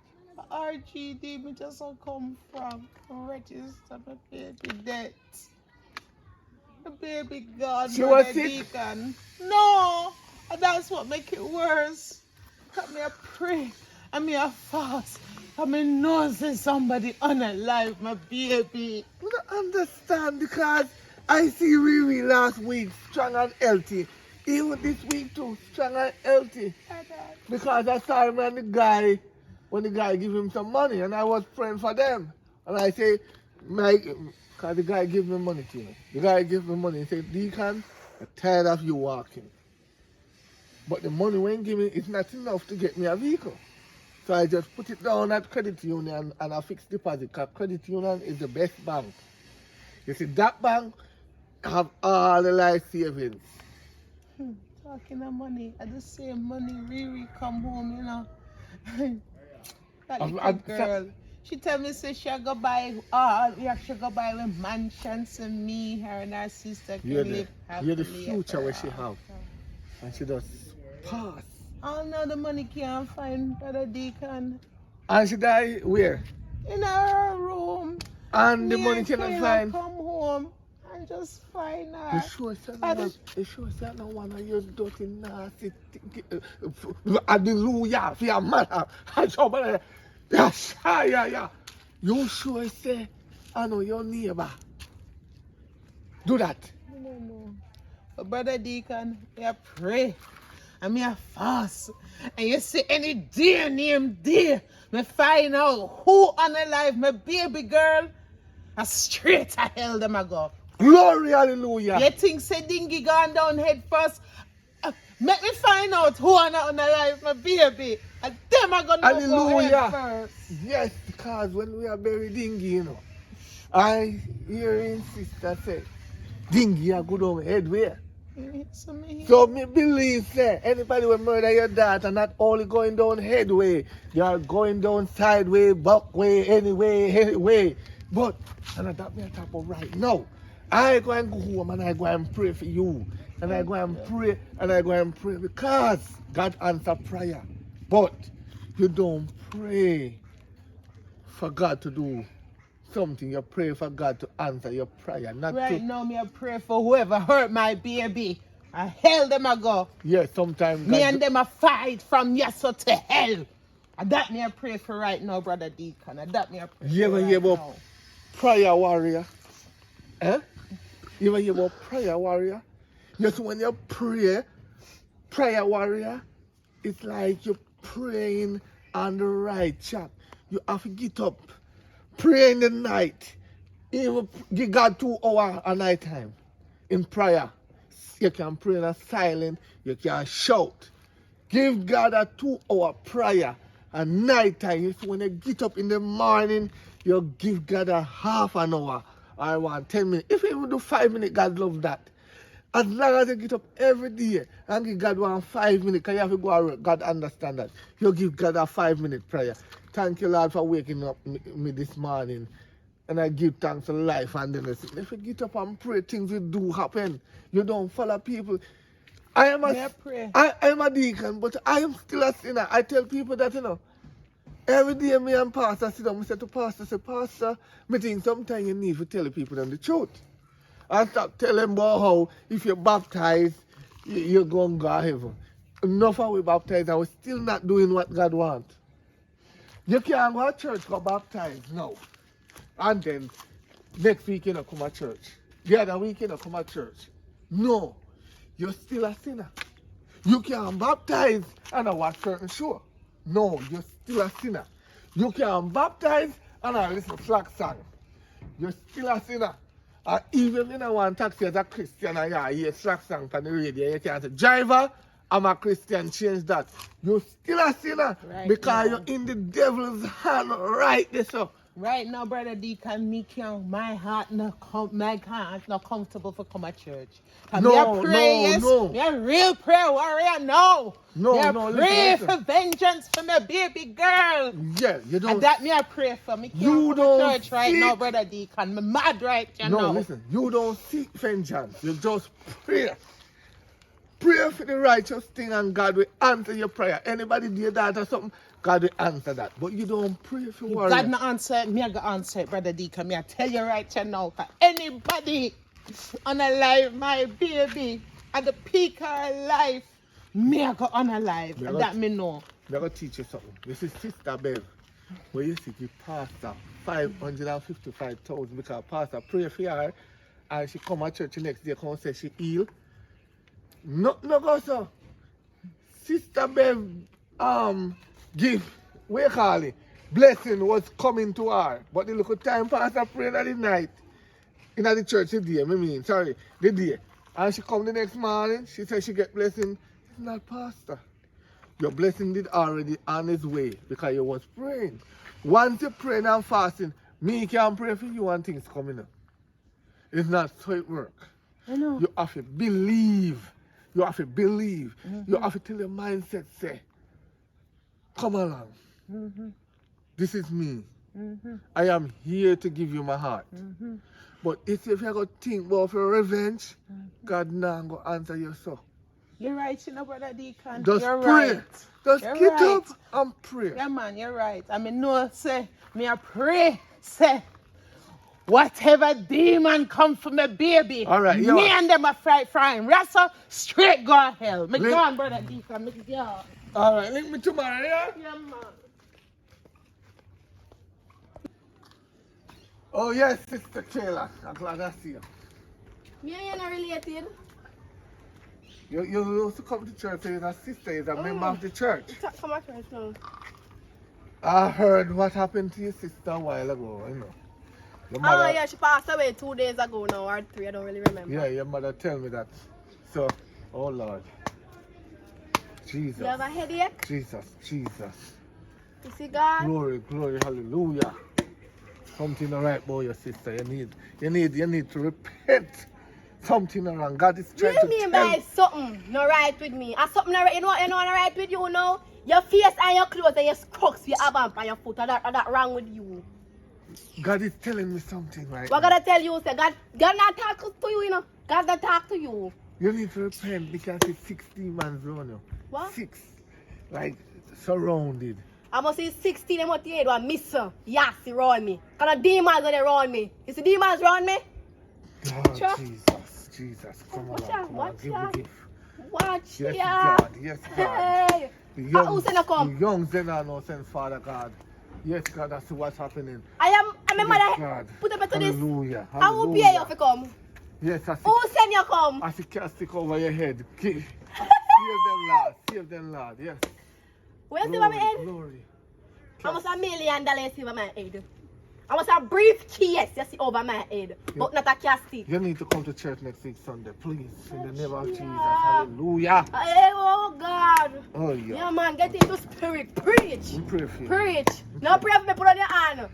RGD, me just come from register my baby dead. The baby gone, She brother was sick? Deacon. No, and that's what make it worse. Got me a pray and me a fast. I mean, know say somebody unalive my baby. I don't understand because I see Riri last week strong and healthy. Even this week too, strong and healthy. Because I saw him and the guy, when the guy give him some money and I was praying for them. And I say, because the guy give me money to me. The guy give me money and say, Deacon, I'm tired of you walking. But the money when give me is not enough to get me a vehicle. So I just put it down at credit union and a fixed deposit because credit union is the best bank. You see, that bank have all the life savings. Talking of money, at the same money Riri come home, you know. That little girl. She tell me say she go buy she go buy with mansions and me, her and her sister can live happily. You're the future where she have. And she just pass. Oh no, the money can't find Brother Deacon. And she die where? In her room. And the Me money and cannot Kayla find. come home and just find her. You sure say no one of your dirty nasty hallelujah for your mother. And somebody, yeah. You sure say I know your neighbor. Do that. No. But Brother Deacon, you pray. And me a fast. And you see any dear name there, me find out who unalive my baby girl. And straight to hell them I go. Glory, hallelujah. You think say dingy gone down head first? Make me find out who unalive my baby. And them are gonna go head first. Yes, because when we are buried dingy, you know, I hearing sister say, dingy are good on head where? So me believe say anybody will murder your daughter not only going down headway, they are going down sideway, back way, anyway. But and that me talk about right now. I go and go home and I go and pray for you. And I go and pray because God answer prayer. But you don't pray for God to do something. You pray for God to answer your prayer. Not right to, now me I pray for whoever hurt my baby. I hell them I go. Yes, sometimes Me and them a fight from yes to hell. And that me I pray for right now, Brother Deacon. And that me I pray you for ever right hear about now. prayer warrior? You ever hear about prayer warrior? Just when you pray, prayer warrior, it's like you're praying on the right track. You have to get up, pray in the night. Even give God 2 hours a night time in prayer. You can pray in a silent, you can shout. Give God a 2 hour prayer at night time. When you get up in the morning, You give God a half an hour or 10 minutes. If you even do 5 minutes, God love that. As long as you get up every day and give God 5 minutes, because you have to go to work, God understand that. You give God a 5-minute prayer. Thank you, Lord, for waking up me this morning. And I give thanks to life and then if you get up and pray, things will do happen. You don't follow people. I am a deacon, but I am still a sinner. I tell people that, every day me and Pastor sit down, I say to Pastor, Pastor, I think sometimes you need to tell the people the truth. I start telling them about how if you're baptized, you're going to go to heaven. Enough of we baptized and we're still not doing what God wants. You can't go to church, go baptized now. And then next week you come to church. The other week you come to church. No, you're still a sinner. You can't baptize and I watch certain show. No, you're still a sinner. You can't baptize and I listen to flag song. You're still a sinner. Even if you want taxi as a Christian and you hear flag song on the radio, you can't say, driver, I'm a Christian, change that. You're still a sinner because you're in the devil's hand right there, so. Right now, Brother Deacon, my heart not comfortable for come to church. No. Me a real prayer warrior, no. No, pray listen. for vengeance for my baby girl. Yeah, you don't. And that me I pray for. Me can't You come don't to church right now, Brother Deacon. Me mad right now. No, listen, you don't seek vengeance. You just pray. Pray for the righteous thing and God will answer your prayer. Anybody did that or something, God will answer that. But you don't pray for warrior. God not answer it, me I go answer it, Brother Deacon. Me I tell you right now, for anybody unalive my baby at the peak of her life, me I go unalive. And that me know. I'm going to teach you something. This is Sister Bev. Where you see the pastor 555,000 because pastor pray for her and she come to church the next day and say she healed. No go so. Sister Bev give, we call it, blessing was coming to her. But the little time pastor praying at the night in the church the day, the day. And she come the next morning, she said she get blessing. It's not pastor. Your blessing did already on its way because you was praying. Once you praying and fasting, me can pray for you and things coming up. It's not so it work. I know. You have to believe. You have to believe. You have to tell your mindset, say, come along. This is me. I am here to give you my heart. But if you're going to think about your revenge, God not going to answer you so. You're right, Brother Deacon. Just you're pray. Right. Just you're get right. up and pray. Yeah, man, you're right. I mean, no, say, me I pray, say, whatever demon come for my baby, all right, me and them are frying wrestle, straight go to hell. Me gone, Brother Deacon, me gone. All right, link me tomorrow, yeah? Yeah, man. Oh, yes, Sister Kayla. I'm glad I see you. Me and you not related. You used to come to church, so you're a sister, you're a member of the church. Come at church now. I heard what happened to your sister a while ago, you know. Your mother, Oh, yeah, she passed away 2 days ago now, or 3, I don't really remember. Yeah, your mother tell me that. So, oh Lord. Jesus. You have a headache? Jesus. You see God? Glory, hallelujah. Something not right about your sister. You need to repent. Something wrong. God is trying to What do you mean by something not right with me? And something not right, you know not right with you now? Your face and your clothes and your crooks, your abam and your foot, are that wrong with you? God is telling me something right What now. God tell you? Say God not talk to you, you know. God not talk to you. You need to repent because it's 16 months around you. What? 6. Like, surrounded. I must say 16 and what you do, miss yes, around me. Because the demons are around me. You see demons around me? Lord Sure. Jesus, come Watch on, out, come on, watch give out. me gift. Watch Yes, ya. God, yes, God. Hey. The Who's gonna come? young then I know send Father God. Yes, God, that's what's happening. I'm a Yes, mother. God. Put up to this. Hallelujah. I will pay you to come. Yes, I see. Who send you come? I see casting over your head. Save them, Lord. Yes. Where's the my head? Glory. I must $1 million over my head. I must a briefcase you see over my head, but not a casket. You need to come to church next week Sunday, please. In the name of Jesus. Hallelujah. Hey, oh God. Oh, yeah. Yeah, man, get into spirit. Preach. We pray for you. Preach. No pray for me, put on your hand.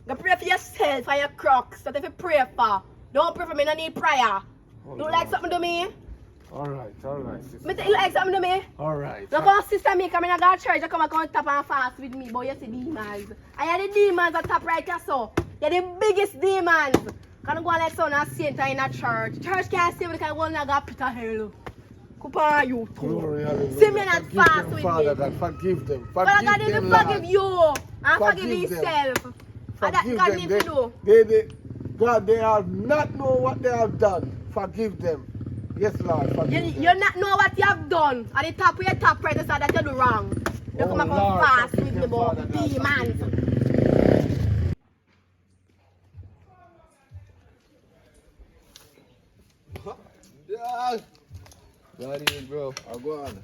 Go pray for yourself and your crooks. That's if you pray for. Don't pray for me, no need prayer. Hold You on. like something to me? Alright, sister. Me think you like something to me? Alright. Look how sister me come in a God church, you come and tap and fast with me, but you see demons. I are the demons at top right here, so. You're the biggest demons. Can go on like son and saint in a church. Church can't save me because one of got Peter hell. Kupon you too. Glory, hallelujah. See me not Forgive fast them, with Father me. God, forgive them. Father God Forgive need to them, forgive Lord. you and forgive Forgive them. himself. And that God need to do. God, they have not know what they have done. Forgive them. Yes, Lord, forgive them. You not know what you have done. At the top of your top right, that's that you do wrong. You Oh, come and Lord, fast forgive with me them, Father about God, forgive demons. them. Yeah. What is it, bro? I'll go on.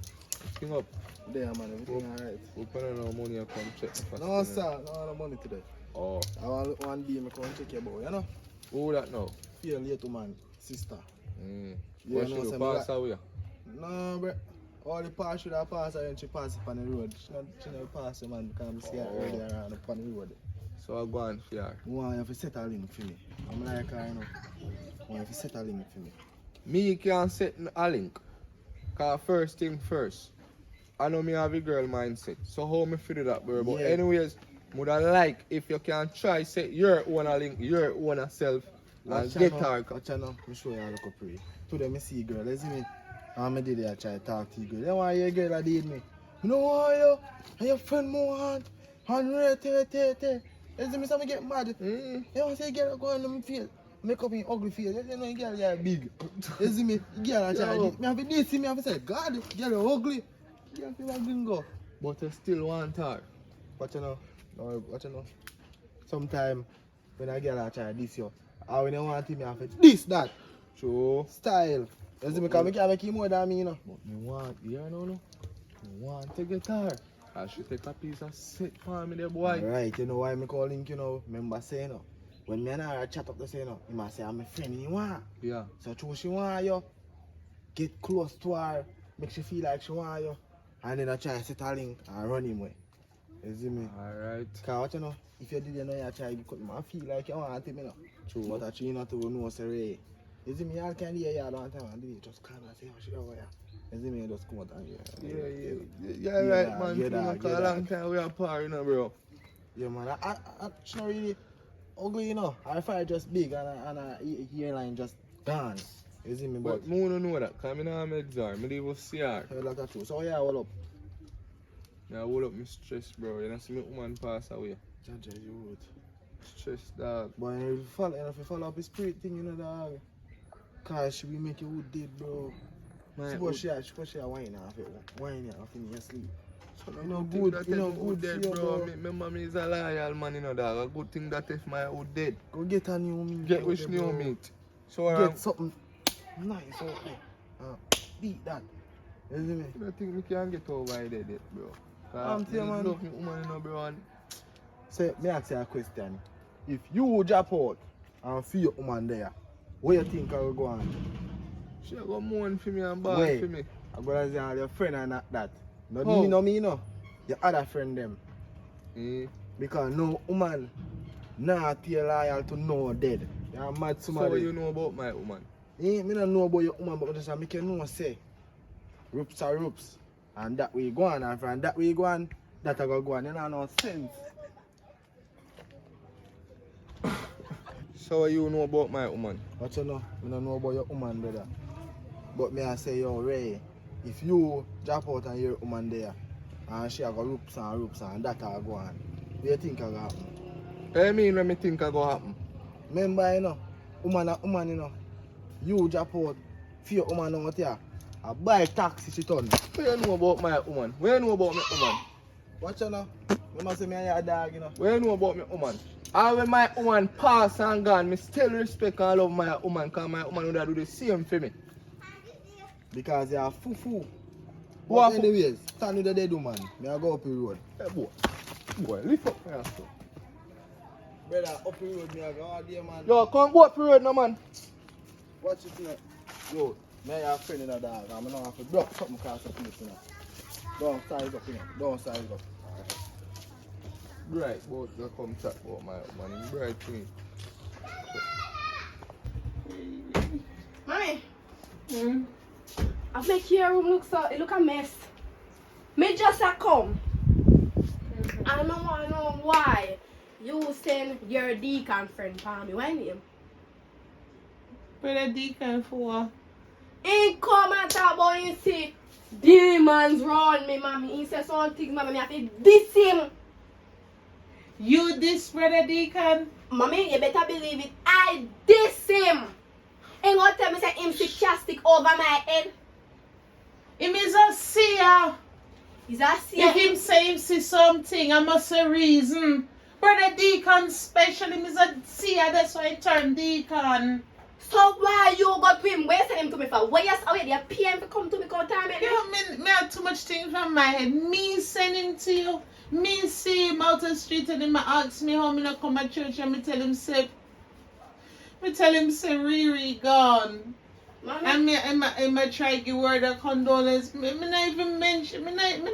King up. There, man, everything alright. Open no money and come check the No, sir, no money today. Oh. I want one day, I come check your boy, you know? Who that now? Feel later, man, sister. Mm. Yeah, What no, should sir, you pass away? No, bro. All the pass should have passed and she passed up on the road. She not pass, man, because I see her earlier around up on the road. So I go on for her. I want you to set a link for me. I'm like her, you know. I want you to set a link for me. Me can't set a link. Cause first thing first. I know me have a girl mindset. So how me feel that, bro? But Yeah. anyways, would I like if you can try set your own a link, your own self and get her. Watch her now. I'll show you how to pray. Today I see a girl, you see me? And I did it, I try to talk to you girl. Then why your girl that did me? You know why you? And your friend more hand. And right. You see me, so I get mad. You want to say girl go on them face. Make up in ugly face. You know girl you are big. You see me? Girl I try to me have to date me, I have to say, God, girl you ugly. Girl feel like gringo. But I still want her. Watch you now. No, watch you now. Sometime when a girl I try to diss you, I when you want him, you have to diss that. True. Style. You see me, because I can't make you more than me, you know. But me want, you know, me want to get her. I should take a piece of set for me there, boy. Right, you know why I call link, you know. Remember saying, you know, when me and her chat up the say, you know, he must say, I'm a friend, you want. Yeah. So true, she want you. Get close to her, make she feel like she want you. And then I try to set a link and run him away. You see me? Alright. Because what you know, if you didn't know you try to cut him, I feel like you want him, you know. True. But I try not to know, say, you see me, I can't hear you all the time and do it. Just call and say, oh, she over here. You see me, just come out and Yeah, right, man. Yeah, For a long time we are apart, you know, bro. Yeah, man. She's not really ugly, you know. Her fire just big and her hairline just gone. You see me, But me don't know that, because I don't have exam. I leave us see her. Yeah, that's true. So, yeah, hold up. Yeah, hold up, me stress, bro. You don't see me woman pass away. Judge, you would. Stress, dog. But if you follow up the spirit thing, you know, dog. Because she will make you dead, bro. Suppose she whine off it. Whine off in your sleep. You know, good, you know, good dead, for you, bro. bro. My mommy is a loyal man, you know, dog. A good thing that if my old dead. Go get a new meat. Get which new meat. So, Get something nice out there. Beat that. You see me? I don't think we can get over it dead, bro. I'm telling you, man. Love me woman, you know, bro. And Say, me ask you a question. If you drop out and feel your woman there, what you think I will go on? she go mourn for me and ball Wait. for me. I'm gonna say your friend and not that. Not How? me, no. Your other friend them. Because no woman not tell loyal to no dead. You're mad somebody. So what you know about my woman? Me don't know about your woman, but I just make you know say ropes are ropes. And that way you go on, and from that way you go on, that I go on. You know no sense. So what you know about my woman? What you know? I don't know about your woman, brother. But me I say, yo, Ray, if you drop out and your woman there, and she have got ropes and that will go on, what do you think will happen? I mean when me think I go happen? Remember, you know, woman, you know, you drop out for your woman out here, I buy taxi she turn. What you know about my woman? What you know about my woman? Watch you know. You must say me and your dog, you know. What you know about my woman? And when my woman pass and gone, me still respect and love my woman because my woman would do the same for me. Because you are foo-foo. What But anyways, stand with the dead woman. Me I go up the road. Hey boy, lift up my stuff. Brother, up the road, me I go out there, man. Yo, come go up the road now, man. Watch it, man. Yo, me and your friend in the dog. I'm gonna have to drop something across the place, you know. Don't size up, you know. Don't size up. bright, but I come chat about my man. It's bright to me. Mommy, Hmm? I make your room look a mess. Me just a come. I don't know why you send your deacon friend for me. Why name? Brother Deacon for He come and talk about him say demons round me, mommy. He say some things, mommy. I have to diss him. you this Brother Deacon? Mommy, you better believe it. I diss him. Ain't gonna tell me say him sarcastic over my head. Him is a seer. He's a seer. If him say him see something, I must say reason. Brother Deacon special, him is a seer, that's why he turned Deacon. So why you go to him? Where you send him to me for? Where you already a PM to come to me come time? Yeah, me have too much things from my head. Me send him to you. Me see him out the street and him ask me how me not come to church and me tell him say Riri gone. Mommy, And me try give word of condolence. Me not even mention. Mommy, let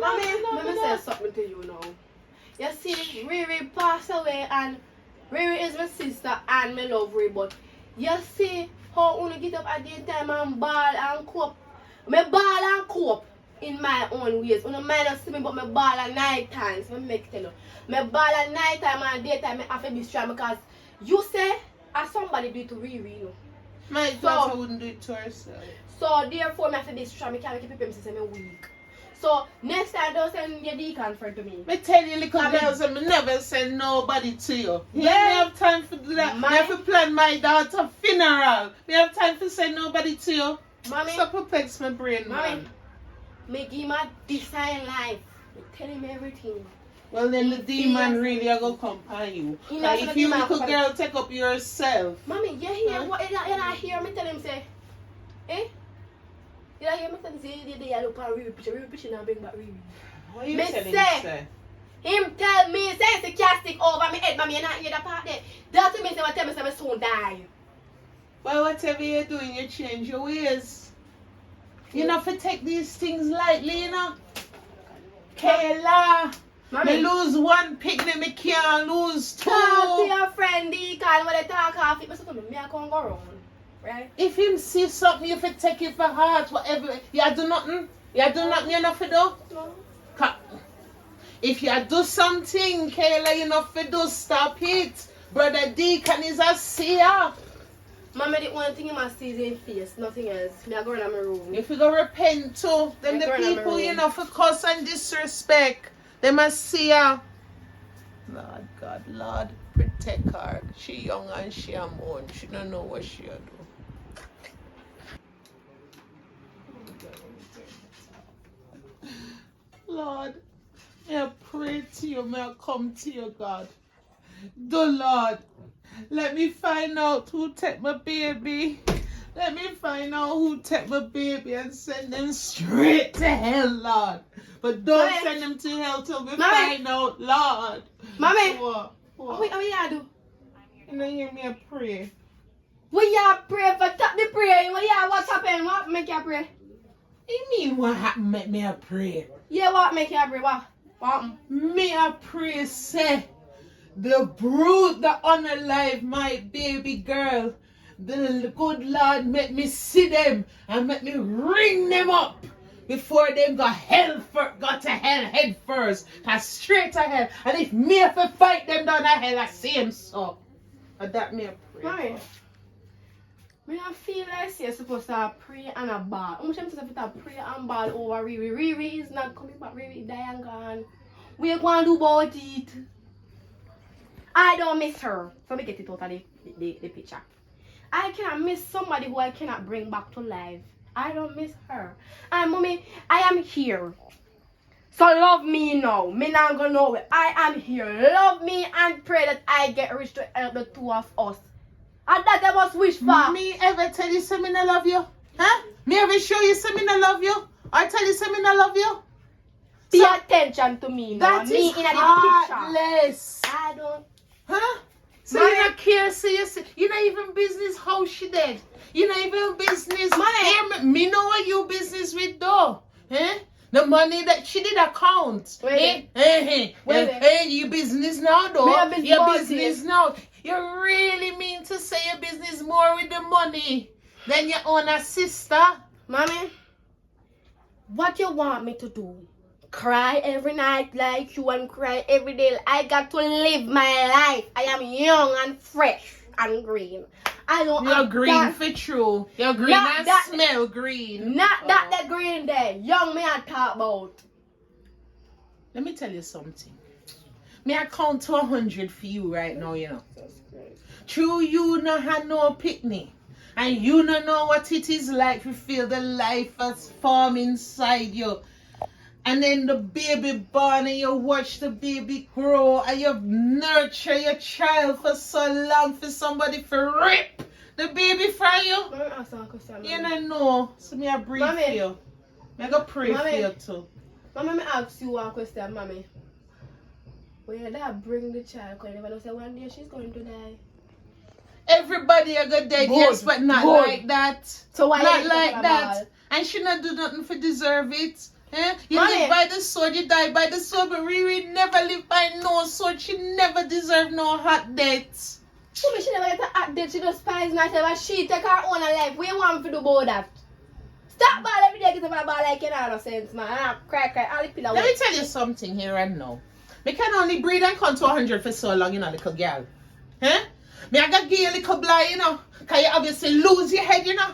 me say something to you now. You see, Riri passed away and Riri is my sister and me love Riri, but you see how when get up at the time and ball and cope. Me ball and cope in my own ways. You might not see me, but me ball at night times. Me make tell you. Me ball at night time and daytime me have to be strong because you say as somebody do it to Riri, you know. My So- daughter wouldn't do it to herself. So therefore, I have to be strong. I can't keep people say I'm weak. So next time, don't send your deacon friend to me. Me tell you, little I mean- girls, I never send nobody to you. Yeah. Yeah, me have time for do that. My- Me have to plan my daughter's funeral. Me have time for send nobody to you. Mommy, Stop perplex my brain, Mommy, man. me give him a design life. Me tell him everything. Well, then the He demon has- really are gonna come by you. He Like, has if to you be my little company. girl take up yourself. Mommy, you hear Huh? what? You not hear me tell him say, eh? You not hear me tell him say, they look at Riri picture now bring back Riri. What you Me telling say- say? Him tell me say it's sarcastic over me head, mommy. You not hear that part there. That's what me say. What tell me say my son die. Well, whatever you're doing, you change your ways. You know, to take these things lightly, you know. Kayla, me Mommy, lose one picnic, me can't lose two. talk to your friend Deacon when they talk off it. Me say to me, I can't go around, right? If him see something, you fi take it for heart, whatever. You do nothing. You do nothing, you know fi do. No. If you do something, Kayla, you know fi do, stop it. Brother Deacon is a seer. Mommy, the only thing you must see is in face, nothing else. Me I go in my room. If you go repent too, then Like the we're in a people, room. you know, for cuss and disrespect, they must see her. Lord God, Lord, protect her. She young and she a mourn. She don't know what she a do. Lord, may I pray to you, may I come to you, God. The Lord, let me find out who take my baby. Let me find out who take my baby and send them straight to hell, Lord. But don't Mommy. send them to hell till we Mommy. find out, Lord. Mommy, What? what you do? You know, hear me a pray. What you pray for? Stop the prayer. What happened? What make you pray? You mean what happened make me a pray? Yeah, what make you pray? What happened? Me a pray say the brute that unalive my baby girl, the good Lord make me see them and make me ring them up before them go to hell head first, cause straight to hell. And if me have to fight them down to hell, I see him so. And that me a pray. Mommy, me I feel like you're supposed to pray and a ball. How much time supposed to pray and ball over Riri? Riri is not coming back. Riri die and gone. We going to do about it. I don't miss her. So me get it out of the picture. I cannot miss somebody who I cannot bring back to life. I don't miss her. And mommy, I am here. So love me now. Me not gonna know it. I am here. Love me and pray that I get rich to help the two of us. And that I must wish for. Me ever tell you say me no love you? Huh? Me ever show you say me no love you? Or tell you say me no love you? Pay So- attention to me now. That Me is in the picture. heartless. I don't. Huh? So Mommy. you not care, so you not even business how she dead. You not even business. Mommy. Yeah, me know what you business with though. Eh? The money that she did account. Wait. You business now, though. Me a business Your more business now. You really mean to say your business more with the money than your own sister? Mommy, what you want me to do? Cry every night like you and cry every day? I got to live my life. I am young and fresh and green. I don't You're have green that. for true. You're green Not and that- smell green. Not that green there. Young me I talk about. Let me tell you something. Me I count to 100 for you right now, you know. True, you no had no picnic. And you no know what it is like to feel the life that's formed inside you. And then the baby born and you watch the baby grow and you nurture your child for so long for somebody to rip the baby from you. Mommy, ask her a question, You mommy. don't know. So me I breathe Mommy. for you. Me I go pray Mommy. for you too. Mommy, me ask you one question, mommy. When your dad bring the child, because you never know say one day she's going to die. Everybody are good dead, Good, yes, but not good. like that. So why Not you like talking that. about? And she not do nothing for deserve it. Eh? You Mommy. live by the sword, you die by the sword, but Riri never lived by no sword. She never deserved no hot death. She never get a hot date. She just spies herself and she take her own life. We want to do about that. Stop ball every day, get up a ball like you know no sense, man. And I cry, all the pillow Let me wet. tell you something here and now. Me can only breathe and count to 100 for so long, you know, little girl. Huh? Me I got give you a little blind, you know. Because you obviously lose your head, you know.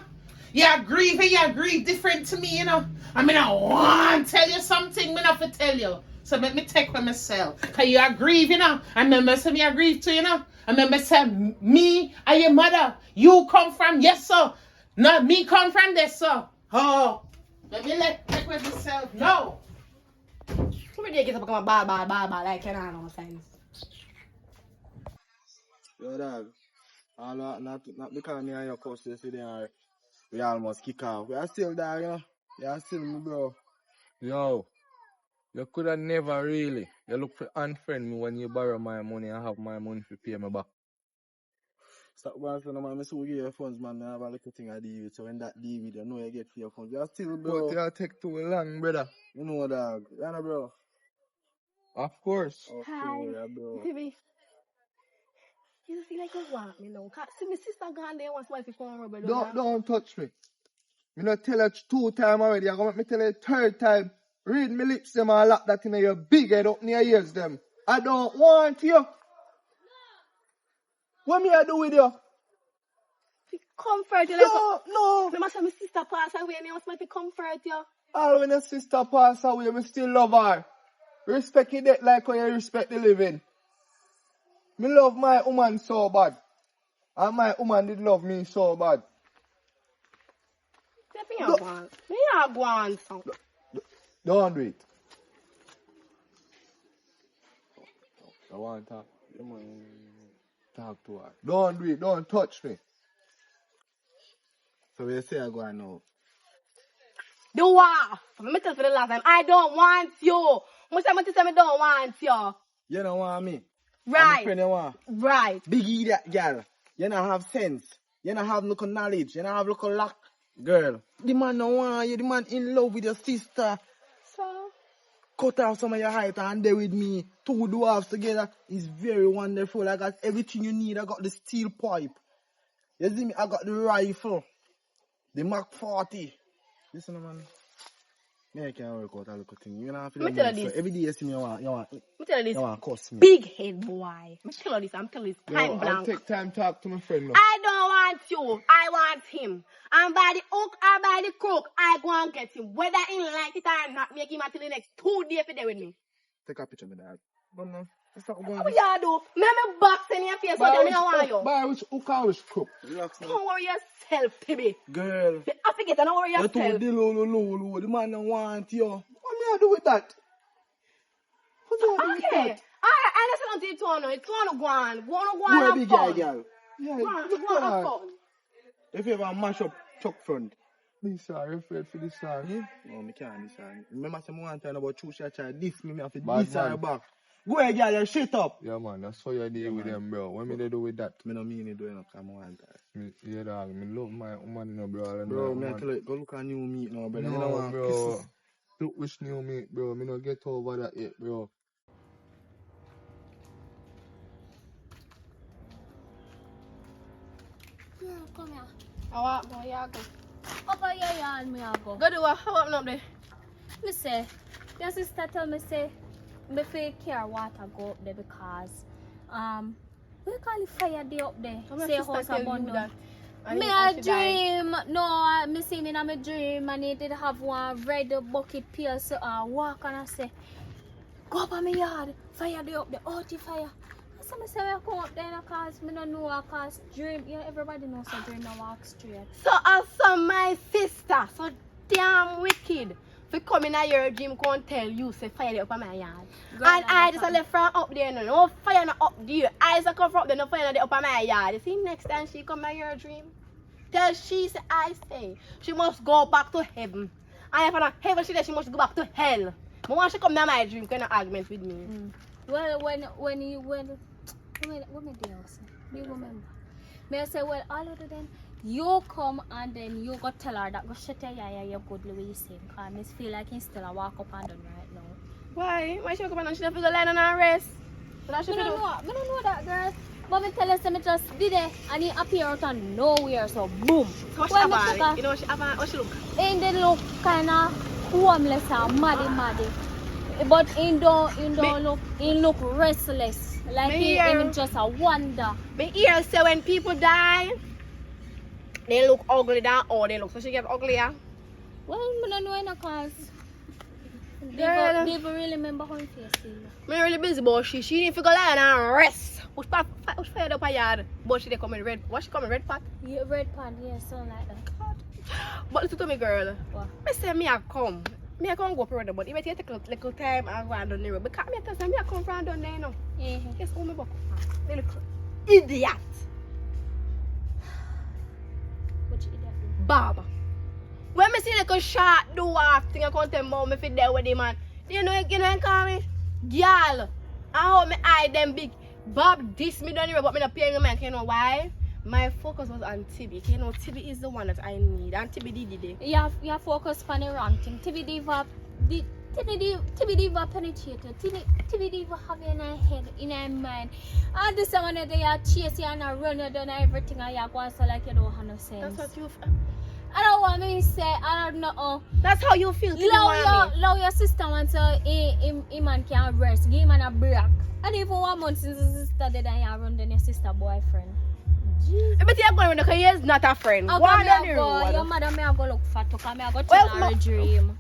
You grieve different to me, you know. I mean, I want to tell you something, me not to tell you. So let me take for myself. Because you grieve, you know. I remember say me I grieve too, you know. I remember say me and your mother, you come from, yes, sir. Not me come from this, sir. Oh. Let me take with myself. No. Every day get up and ball like you know no sense. Yo, dog. Not because me and your coach yesterday and we almost kick off. We are still there, you know. You are still me, bro. Yo, you could have never really. You look for unfriend me when you borrow my money and have my money to pay me back. Stop going for no man. I still give you funds, man. I have a little thing I deal with. So when that deal with, you know you get for your funds. You are still, bro. But you take too long, brother. You know, dog. You know, bro. Of course. Hi, Yeah, bro. baby. You feel like you want me now. See, my sister gone there once, wife come over, brother. Don't touch me. Me not tell you 2 times already. I'm going to make me tell you 3rd time. Read me lips them and lock that in your big head up near ears them. I don't want you. What me I do with you? Comfort you like. No. Me must have my sister pass away and you must be comfort you. All when your sister pass away, me still love her. Respect your death like how you respect the living. Me love my woman so bad. And my woman did love me so bad. Me a go on, son. Don't do it. I want to talk. Talk to her. Don't do it. Don't touch me. So you say I go and know. Do what? Let me tell you for the last time. I don't want you. Most time I tell me don't want you. You don't want me. Right. I'm friend you want. Right. Big idiot girl. You don't have sense. You don't have no knowledge. You don't have no luck. Girl. The man don't want you. The man in love with your sister. So? Cut off some of your height and there with me. 2 dwarfs together. It's very wonderful. I got everything you need. I got the steel pipe. You see me? I got the rifle. The Mach 40. Listen, man. Me can't work out a little thing. You know have to Let me tell you this. So every day you see me, you want cuss me. Big head boy. I'm telling you this. I'm telling you this. Point I'll blank. take time to talk to my friend now. I don't want you. I want him. And by the hook or by the crook, I go and get him. Whether he like it or not, make him until the next 2 days for there with me. Take a picture of me, dad. But no, it's not going What you do? Me box in your face so that me don't want you. By which hook or which crook? Relax now. Don't worry yourself, baby. Girl. I forget, don't worry You yourself. told the man don't want you. What me I do with that? What do I do with Okay. that? I listen until you turn on. It's going to go on. Go Go on a have big fun. girl. Yeah, Go on have fun. if you ever mash up Chuck front. Be sorry, afraid for this song. Yeah? No, me can't this song. Remember some one time about choose your child. This me have to diss her back. Go ahead, girl, you shit up. Yeah, man, that's how you deal with them, bro. What me they do with that? Me no mean it, do enough. Come on, yeah, dog. Me love my woman, no, bro. Bro, me tell you, go look at new meat now, brother. No, bro. Took which new mate, bro. Me not get over that yet, bro. Yeah, come here. How up now? Yeah, go. Up at your yard, me I go. Go do what? How up now there? Me say, your sister tell me say, me feel care water go up there because, we call it fire day up there. How my Say sister house tell you abandoned. that? And Me and a she died. dream, no, me see me in my dream and it did have one red bucket peel so I walk and I say, go up on my yard, fire day up there, out the fire. So I say, I come up there because me don't know because dream, yeah, everybody knows a dream I walk straight. So also my sister, so damn wicked. For coming at your dream, can't tell you say fire there up on my yard. Girl, And I that's just left from up there, no fire not up there. I just come from up there, no fire not up on my yard. You see, next time she come at your dream, tell she say I say she must go back to heaven. And if not heaven, she must go back to hell. But when she come to my dream, can argument with me. Well, when me deal say, do you remember? Me I say, well, all of them, you come and then you go tell her that go shut your eye, you're good the way you say. Because I feel like he still a walk up and down right now. Why? Why she come and she don't feel line on her rest? What she I do? don't know that, girl. But me tell her, say me just did it and he appear out of nowhere, so boom. So what she When have me on? check You know what she have on? What she look? and they look kind of homeless and maddy. But he look restless. Like Me he just a wonder. Me hear say when people die, they look ugly than how they look. So she get uglier. Well, I don't know any cause. Girl. They really remember how he face is. Me really busy but she need to go lie and rest. Which fire up her yard? But she they come in red. What she come in red pot? Yeah, red pan, yeah, something like that. God. But listen to me, girl. What? Me say me a come. Me a come go up road, but it may take a little time and go and down the road. Because me tell say me a come from down there, you know. Yeah. Guess who me buck? The little idiot. What you idiot do? Bob. When me see like a short dwarf thing, I can't tell mom if it there with him, man. You know call me? Girl. I hold me eye them big. Bob diss me down here, but me not paying the man. You know why? My focus was on Tibi. You know, Tibi is the one that I need. And Tibi did it. You focus on the wrong thing. Tibi Diva penetrated. Tibi Diva have in her head, in her mind. And this one they are chasing and run you down everything and you go so like you don't have no sense. That's what you I don't want me to say, I don't know. That's how you feel. Love your sister wants to, a man can rest, give him a break. And even 1 month since the sister did and you run down your sister boyfriend. But you're going because he is not a friend. Your mother may go look fat because I go tell her a dream.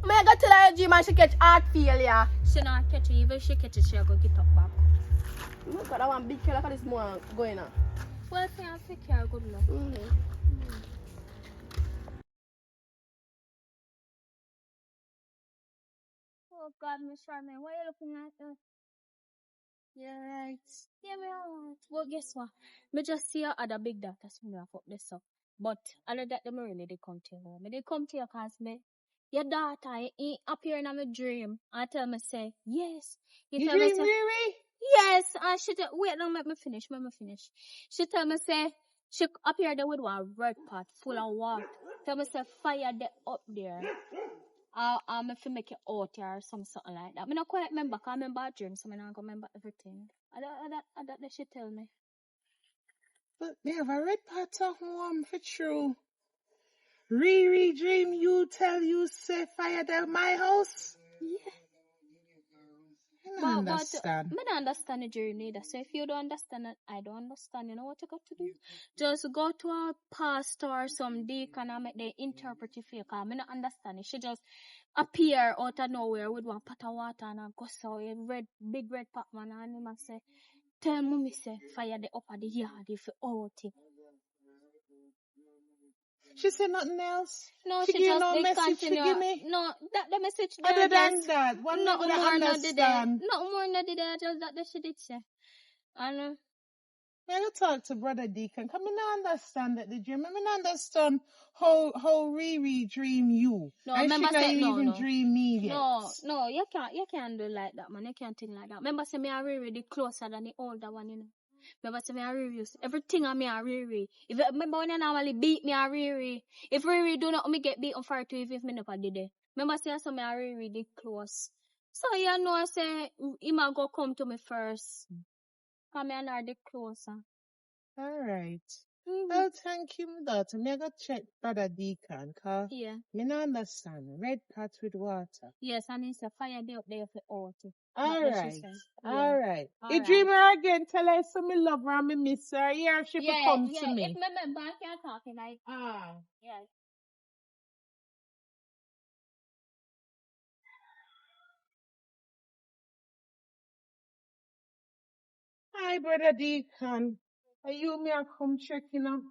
May I go tell her a dream and she catch heart failure. She not catch it, even she catch it, she go get up back. Oh God, I want big killer for this more going on. Well, I think you're good enough. Oh God, Miss Sharman, why are you looking at us? Yeah, right. Yeah, me alright. Well, guess what? Me just see your other big daughters when you up this up. But other that them really they come to you. Me they come to you cause me your daughter he appear in my dream and tell me say yes. You tell me dream, say Riri? yes. And she wait, don't let me finish. She tell me say she appear there with one red pot full of water. Tell me say fire there up there. I'm if you make it out here or something like that. I not quite remember, because I remember a dream, so I don't remember everything. I that she tell me. But they have a red pot of home for true. Riri dream you tell you say fire down my house? Yeah. I don't understand. I don't understand the dream neither. So if you don't understand it, I don't understand. You know what you got to do? Just go to a pastor or some deacon and make they interpret it for you. Because I don't understand it. She just appear out of nowhere with one pot of water and a go so a big red pot man and him and say, tell mommy say fire the up at the yard if you out it. She said nothing else? No, she she gave just no did message continue. to give me? No, the message there. Other than that, what no more more understand? No more no did I just that she did say. And I gotta talk to Brother Deacon. Come I understand that the dream. I don't understand how Riri dream you. no, and remember she can't say even dream me yet. No, you can't do like that, man. You can't think like that. Remember say me are really closer than the older one, you know. Remember, say me a Riri. Everything on me a Riri. If remember when you normally beat me a Riri. If Riri do not me get beat on fire too if me never did it. Remember, say so me a Riri did close. So you know, I say he might go come to me first. Come and are the closer. All right. Well, thank you, my daughter. Me I go check Brother Deacon, cause Yeah. me not understand. Red pot with water. Yes, and it's a fire day up there for all too. All That's what she right. said. All right. All You right. dream her again. Tell her so me love her and me miss her. Yeah, she will come to If me. me remember, I can't talk like. Ah. Yeah. Hi, Brother Deacon. Are you me a come check, you know?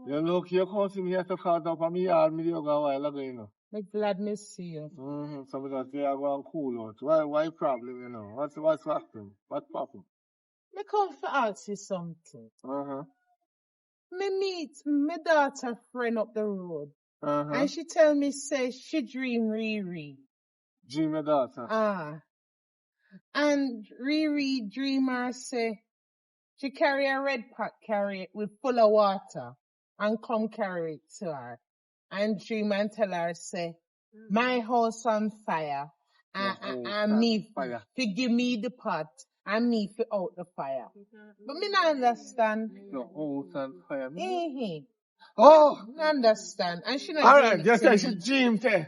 You look, you come see me here to cut up on me yard me a while ago, you know. Me glad me see you. So we just say I go and cool out. Why problem, you know? What's happening? What's popping? Me come for ask you something. Uh-huh. Me meet my daughter friend up the road. Uh-huh. And she tell me, say, she dream Riri. Dream your daughter. Ah. And Riri dream her, say, she carry a red pot, carry it with full of water, and come carry it to her. And dream and tell her, say, my house on fire, and me, fire. to give me the pot, and me for out the fire. But me not understand. Your house on fire. Mm-hmm. Oh! I understand. And she not Alright, dream just it say to she me. dream, say,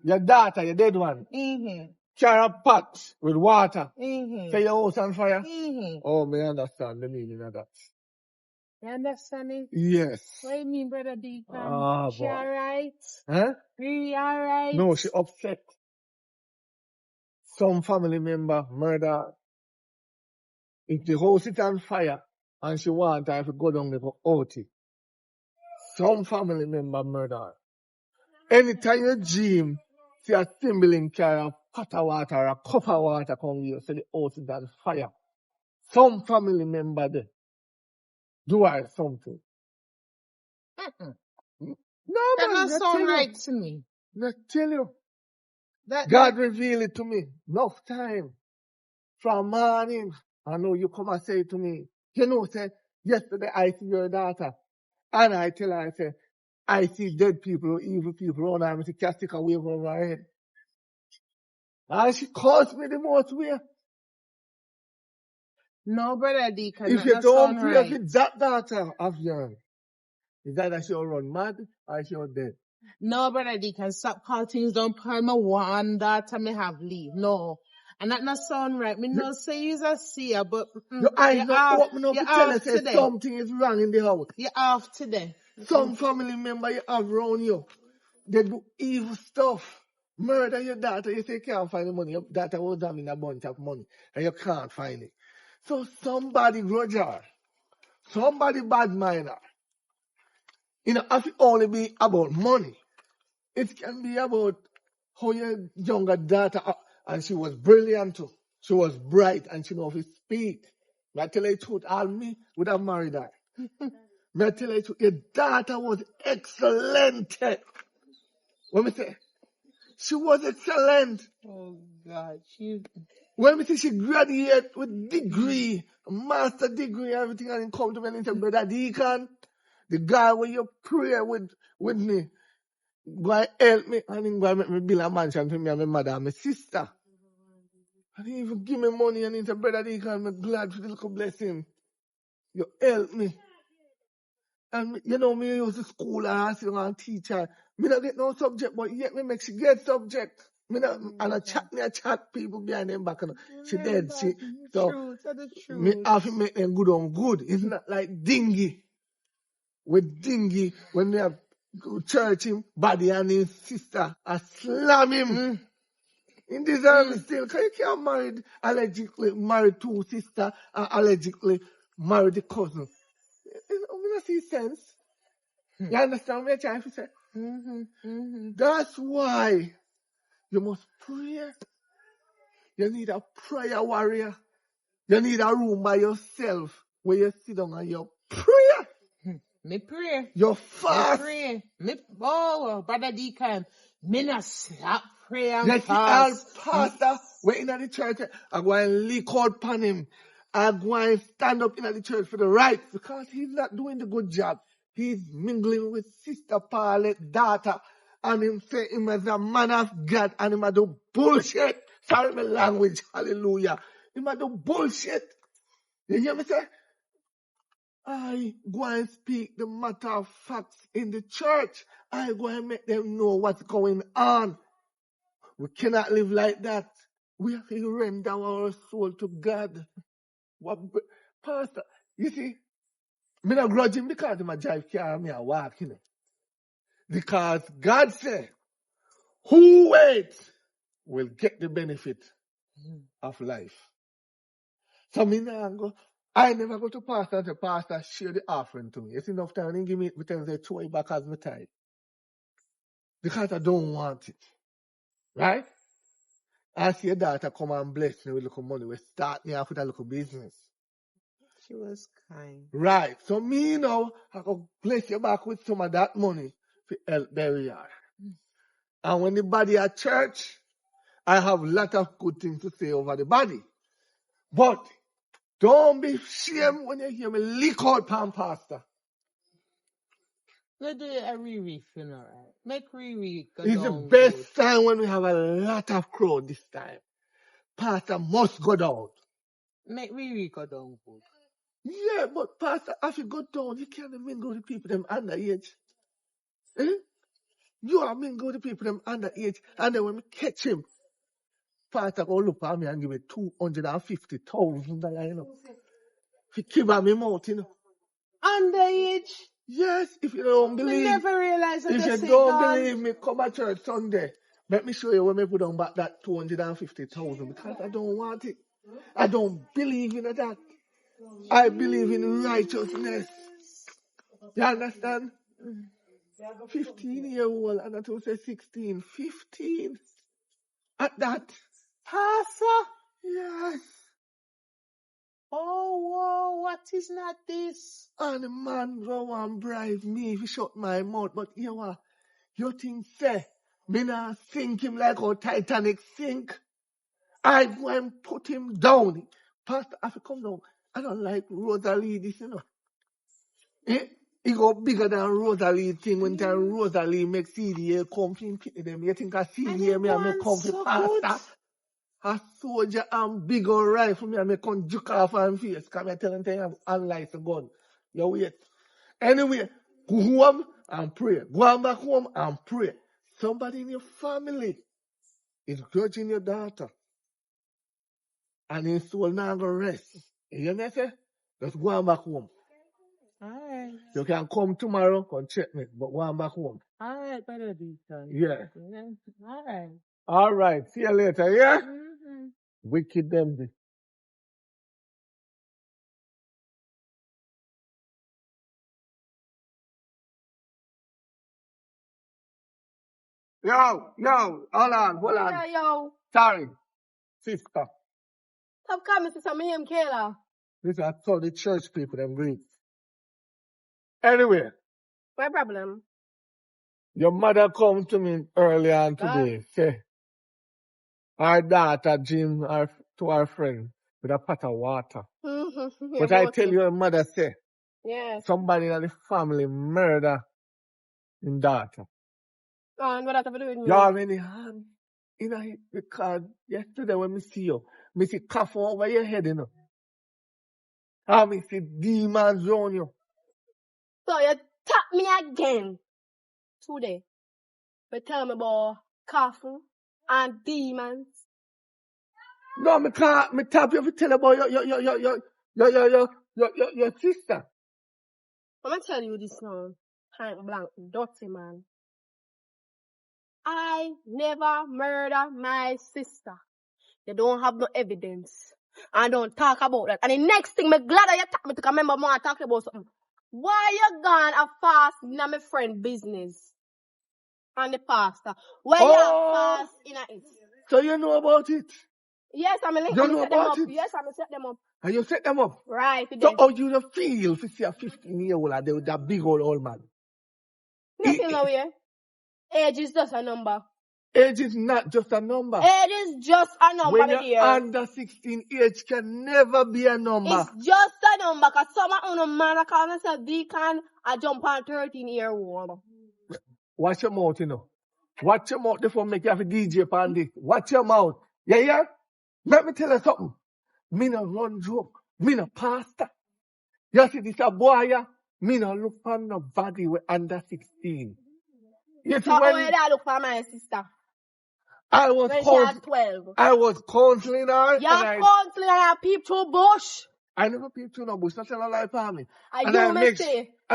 your daughter, your dead one, Mm-hmm. carry a pot with water. Mm-hmm. Say your house on fire. Mm-hmm. Oh, me understand the meaning of that. You understand it? Yes. What you mean, Brother Deacon? Ah, She boy. alright? Huh? Really alright? No, she upset. Some family member murder. If the house is on fire and she want her to go down and go out it. Some family member murder her. Anytime you dream, see a sibling carry a pot of water or a cup of water come here, so the house is on fire. Some family member there do her something. Mm-mm. No, That man, not I sound tell right you. to me. I tell you. That God revealed it to me. Enough time. From morning. I know you come and say to me, you know, say, yesterday I see your daughter. And I tell her, I say, I see dead people, evil people around her, and she can't stick away from her head. And she calls me the most way. No, Brother Deacon, If that you not don't sound pray right. for that daughter of yours, is either she'll run mad or she'll dead. No, Brother Deacon, stop calling things don't call me one daughter me have leave. No. And that not sound right. Me no say you's a seer, but Your eyes you're not off, open up you're to tell off us that today. something is wrong in the house. You're off today. Some family member you have around you, they do evil stuff. Murder your daughter, you say you can't find the money. Your daughter was having a bunch of money and you can't find it. So somebody grudge her. Somebody bad mind her. You know, if it only be about money, it can be about how your younger daughter, and she was brilliant too. She was bright and she know how to speak. May I tell you the truth, all me would have married her. May I tell you the truth, your daughter was excellent. When me say, she was excellent. Oh God, she When me say she graduated with degree, master degree, everything, and come to me and say, Brother Deacon, the guy when you pray with me, go and help me, and he go and make me build a mansion for me and my mother and my sister. And he even give me money and he said, Brother Deacon, I'm glad for the little blessing. You help me. And you know, me use the school and I sit and teach her. Me not get no subject, but yet me make she get subject. Me not, and I chat people behind them back and she dead. So truth, the me truth. have to make them good on good. It's not like dingy. With dingy, when they have church him, body and his sister, I slam him. In this army still, because you can't allegedly marry two sisters and allegedly marry the cousin. We don't see sense. You understand what I'm trying to say? That's why you must pray. You need a prayer warrior. You need a room by yourself where you sit down and you pray. Me pray. You fast. Me pray. Brother Deacon, me not stop pray and Let fast. our pastor waiting at the church. I go and leak out upon him. I go and stand up in the church for the rights because he's not doing the good job. He's mingling with Sister Paulette's daughter and him say him as a man of God and him a do bullshit. Sorry my language, hallelujah. Him a do bullshit. You hear me say? I go and speak the matter of facts in the church. I go and make them know what's going on. We cannot live like that. We have to render our soul to God. What, Pastor, you see, me not grudge him because him a drive car and me a walk, you know. Because God said, who waits will get the benefit of life. So me now go, I never go to pastor and say, Pastor, share the offering to me. It's enough time and give me, we tell them, throw it back as my tithe. Because I don't want it. Right? I see your daughter come and bless me with little money. We start me off with a little business. She was kind. Right. So me now, I go bless you back with some of that money to help bury her. And when the body at church, I have a lot of good things to say over the body. But don't be ashamed when you hear me lick out Palm Pastor. Let's do a Riri funeral. Make Riri go It's the down best good. time when we have a lot of crowd this time. Pastor must go down. Make Riri go down good. Yeah, but Pastor, if you go down, you can't mingle with the people them underage. Eh? You are mingle with the people them underage. And then when we catch him, Pastor go look at me and give me $250,000, you know. If you keep on me mouth, you know. Underage? Yes, if you don't I believe. never realized that If they you say don't God. believe me, come to church Sunday. Let me show you when we put on back that 250,000 because I don't want it. I don't believe in that. I believe in righteousness. You understand? 15-year-old and that will say 16. 15. At that. Pastor? Yes. Oh, whoa, what is not this? And the man go and bribe me if he shut my mouth. But you know what? You think, say, me not sink him like how Titanic sink. I go and put him down. Pastor, if he come down, I don't like Rosalie this, you know. Eh? He go bigger than Rosalie thing when time Rosalie make CDA come for pity them. You think a CDA me and me come for pastor? A soldier and big old rifle me and me come juke off and face. Come here telling them unlight the gun. You wait. Anyway, go home and pray. Go on back home and pray. Somebody in your family is grudging your daughter. And his soul now go rest. You hear me say? Just go on back home. Alright. You can come tomorrow, come check me, but go on back home. Alright, Brother Deacon. Yeah. Alright. All right. See you later, yeah? Mm-hmm. Wicked them. This. Yo, hold on. Yeah, yo. Sorry, sister. Stop coming to some of him, Kayla. This I told the church people them greet. Anyway, What problem? your mother come to me earlier on today. Say, our daughter Jim to our friend with a pot of water. Mm-hmm. But I tell you, your mother say, Yes. somebody in the family murder in daughter. And what that have to do with me? You have any hand in it because yesterday when me see you, me see cough over your head, you know. And me see demons around you. So you tap me again today. But tell me about coughing and demons. No, me can't. Me tap you to tell about your sister. I'm gonna tell you this now. Point blank, dirty man. I never murder my sister. They don't have no evidence. I don't talk about that. And the next thing, me glad that you talk me to remember more talking about something. Why you gone a fast in my friend business? And the pastor. Why you fast in it? So you know about it? Yes, I'm gonna You know set them about up. it? Yes, I'm gonna set them up. And you set them up? Right. So how you don't feel if you see a 15-year-old and they with that big old man? Nothing now here. Age is just a number. Age is not just a number. It is just a number, When my you're dear. under 16, age can never be a number. It's just a number, because some of them man, I call myself deacon, I jump on 13-year-old. Watch your mouth, you know. Watch your mouth before make you have a DJ on this. Watch your mouth. Yeah? Let me tell you something. Me no run joke. Me no pastor. You see this a boy, yeah? Me no look for nobody with under 16. You see So when where I look for my sister? I was When she had 12. I was counseling her. You're counseling her peep through bush. I never peep through no bush. Not tell a lie for me. And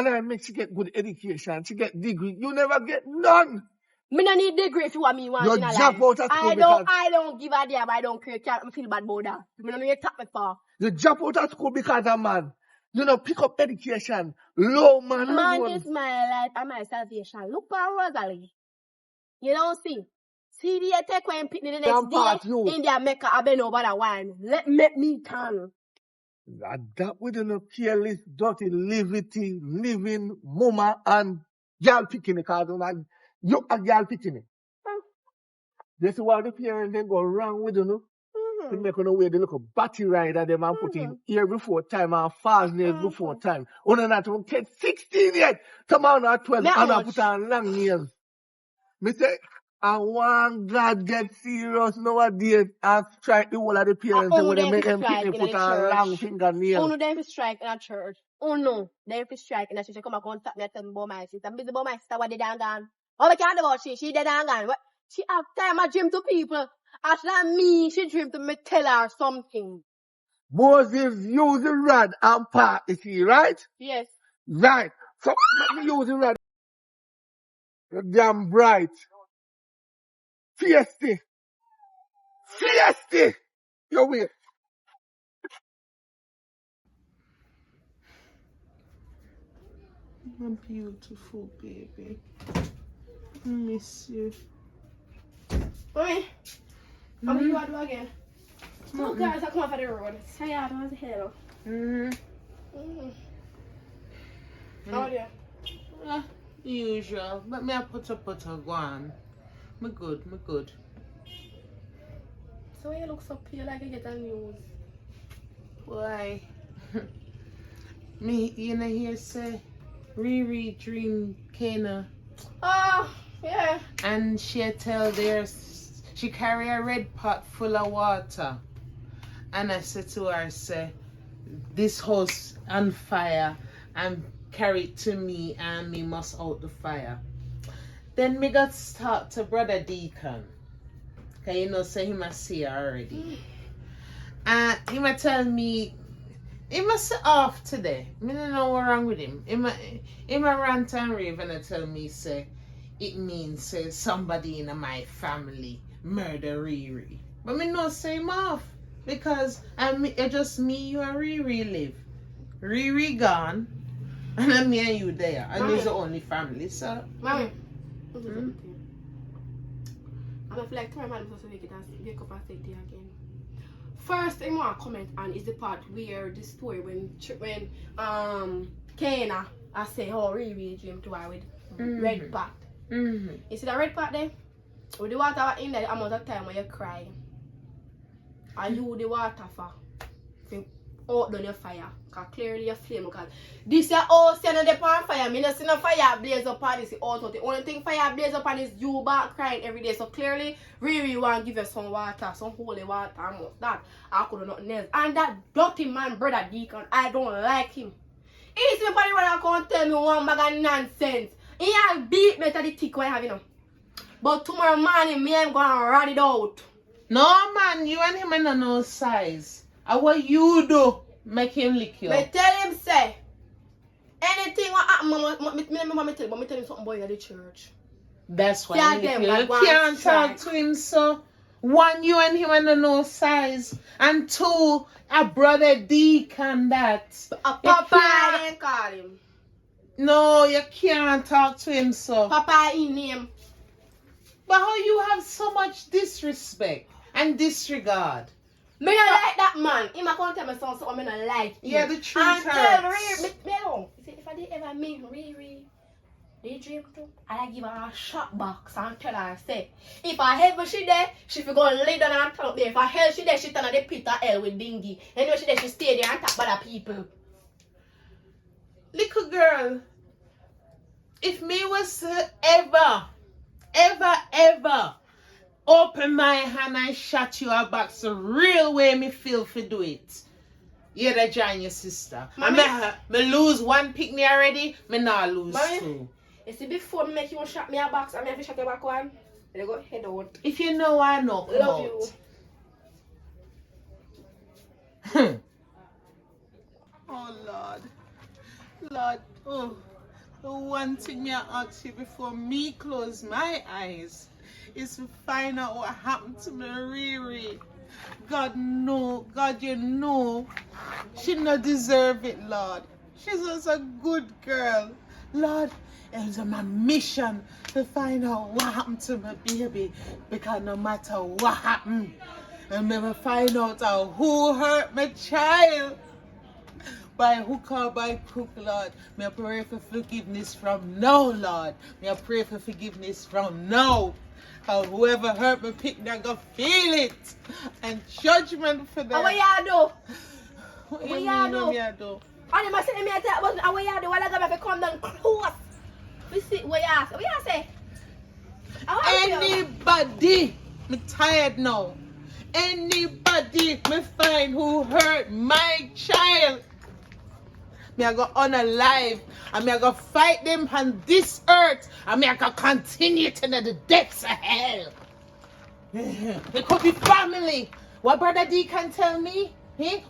I make she get good education. She get degree. You never get none. Me no need degree if you want me one You in a drop life. out of school I don't give a damn. I don't care. Can't feel bad about that. Me no need to tap me for. You drop out of school because of man. You know, pick up education. Low man. Man is my life and my salvation. Look for Rosalie. You don't see. See the take when pick the next day. India make a bend over the wine. Let me turn. That with no careless, dirty, living mama and girl picking the card and you a girl picking it. This is why the parents then go wrong with you. To make no way they look a batty rider them and put in ear before time and fast nails before time. Only not to get 16 yet. Come on at 12 and I put on long nails. Me say, I want God get serious nowadays and strike the whole of the parents when they make them put on long fingernails. Uno them strike in a church. Uno, they strike in a church. Come and contact me and tell me about my sister. I'm busy about my sister. What they done gone? All I care about she dead and gone. What? She have time I dream to people. After me, she dream to me tell her something. Moses use the rod and part, you see, right? Yes. Right. So let me use the rod. You're damn bright. Fiesty. You wait. My beautiful baby. I miss you. Mommy, how do you do again? Two guys are coming off the road. Tired as hell. How are you? Usual. But me I put a go on. Me good. So you look so pale like you get a news. Why? Me, you know here say, Riri dream Kayla. Oh, yeah. And she she carry a red pot full of water. And I said to her, say, this house on fire and carry it to me and me must out the fire. Then me got talk to Brother Deacon. Cause you know, say he must see her already. And he might tell me, he must off today. Me don't know what's wrong with him. He might rant and rave and tell me, say, it means say somebody in my family murder Riri. But me no say him off. Because it's just me, you and Riri live. Riri gone. And then me and you there. And it's the only family, so. Mommy. I'm going to feel like tomorrow I'm supposed to wake up and say it again. First thing I want to comment on is the part where the story when Kayla I say how Riri dreamed to her with red pot. You see that red pot there? With the water in there, the amount of time when you cry. And you the water for out down your fire. Because clearly your flame. Because this your house and the on fire. I don't see no fire blaze up on this out. The only thing fire blaze up on is you back crying every day. So clearly Riri want to give you some water, some holy water and most that. I could do nothing else. And that dirty man, Brother Deacon, I don't like him. He's the body where I can't tell me one bag of nonsense. He has beat me to the tick when I have, you know. But tomorrow morning, me I'm going to run it out. No, man, you and him ain't no size. And what you do, make him lick you. But tell him, say, anything what happen, me tell him something about the church. That's why you can't talk to him, so. One, you and him ain't no size. And two, a Brother Deacon that. A Papa, I didn't call him. No, you can't talk to him, so. Papa in name. But how you have so much disrespect and disregard? Me don't like that man. He might come tell me something I don't like him. Yeah, the truth and hurts. tell Riri, me don't. He said if I did ever meet Riri, They dream too. And I give her a shot box and tell her, say, if I heaven she there, she fi go lay down and turn up there. If I hell she there, she turn on the pit of hell with dingy. Anyway she there, she stay there and talk about the people. Little girl, if me was to ever open my hand and shot you a box the real way me feel for do it. You'd have join your sister. Mommy. Me lose one picnic already, me not lose Mommy. two. You see, before me make you shot me a box, and me have to shot you back one. They go head out. If you know, I know. Come Love out. you. Oh Lord. Lord, oh. The one thing me ask you before me close my eyes is to find out what happened to me, Riri. God no, God you know. She not deserve it, Lord. She's just a good girl. Lord, it was my mission to find out what happened to my baby. Because no matter what happened, I'll never find out who hurt my child. By hook or by crook, Lord. May I pray for forgiveness from now, Lord. May I pray for forgiveness from now. Whoever hurt me, pick, they're going to feel it. And judgment for them. What you do? What What you you mean, do? what you do? And you must say me a talk about what you do. While I go back come down close. We see what you ask. What you say? Anybody, me tired now. Anybody me find who hurt my child, me I go unalive, and me I go fight them on this earth, and me I go continue to the depths of hell. It could be family. What Brother D can tell me?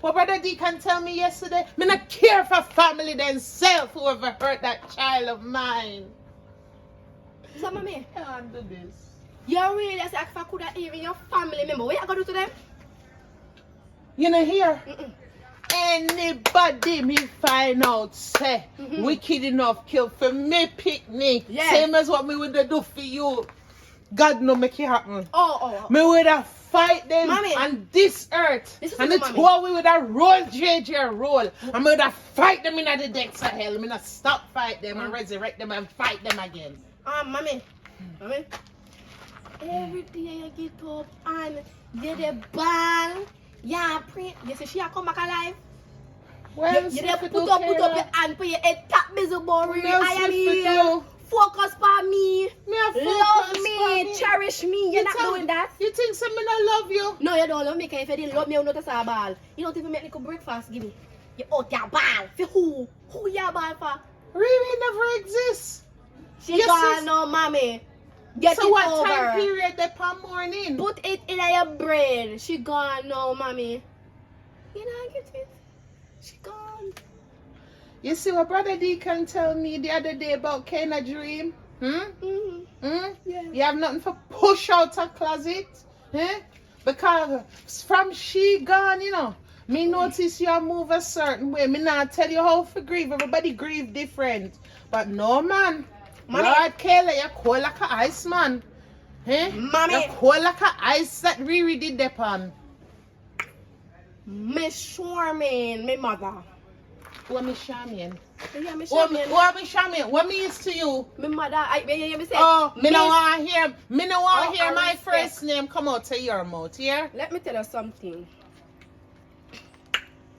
What Brother D can tell me yesterday? Me not care for family themselves whoever hurt that child of mine. So, mommy, I can't do this. you really say if I could have even your family member, what you going to do to them? You know here? Anybody me find out say wicked enough kill for me picnic, same as what me would do for you, God no make it happen. Me would have fight them on this earth, and it's what we would have roll JJ roll, and me would have fight them in the depths of hell. Me not stop fight them and resurrect them and fight them again. Mommy, every day you get up and get a ball, yeah, pray. You see she a come back alive. Well, you put up your hand for your head, tap me so boring. I am here. Focus on me. Love me. Cherish me. You're not doing that. You think some me not love you? No, you don't love me. If you didn't love me, you don't say a ball. You don't even make little breakfast. Give me. You out your ball. For who? Who you ball for? Really never exists. She gone now, mommy. Get so it what over. time period they per morning? Put it in your brain. She gone now, mommy. You don't get it. She gone. You see what Brother D can tell me the other day about Kayla dream? Yeah. You have nothing for push out a closet? Because from she gone, you know, me notice you move a certain way. Me not tell you how to grieve. Everybody grieve different. But no, man. Lord Kayla, you're cold like an ice, man. Mommy. You're cold like an ice that Riri did depend. Miss Sherman, my mother. What me Charmian? Yeah, Miss Sherman. What me Charmian? What me is to you? My mother, me say. Oh, me no want to hear. Me no want to hear my first name come out to your mouth, yeah? Let me tell you something.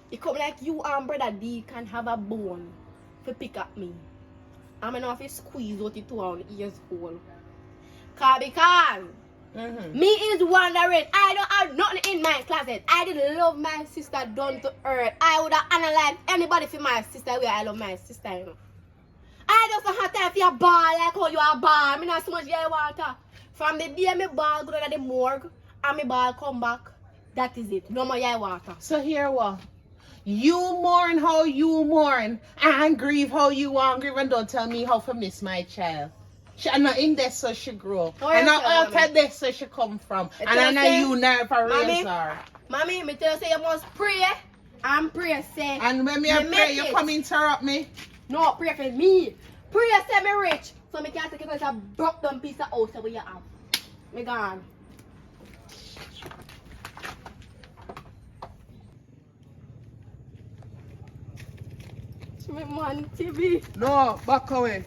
It come like you and Brother D can have a bone to pick up me. I'm enough to squeeze out it 2 years old. Because me is wondering, I don't have nothing in my closet. I didn't love my sister down to earth. I would have analyzed anybody for my sister where I love my sister, you know. I just don't have time for your ball like how you are ball. Me not so much your water. From the day me ball go to the morgue and me ball come back, that is it. No more your water. So here what? You mourn how you mourn and grieve how you want grieve, and don't tell me how to miss my child. She not in there so she grow. And not after there so she come from. And I know you never raise her. Mommy, me tell you say you must pray and pray say. And when me a pray, you come interrupt me? No, pray for me. Pray say me rich. So me can't take it as a broke down piece of house where you have. Me gone. She make money TV. No, back away.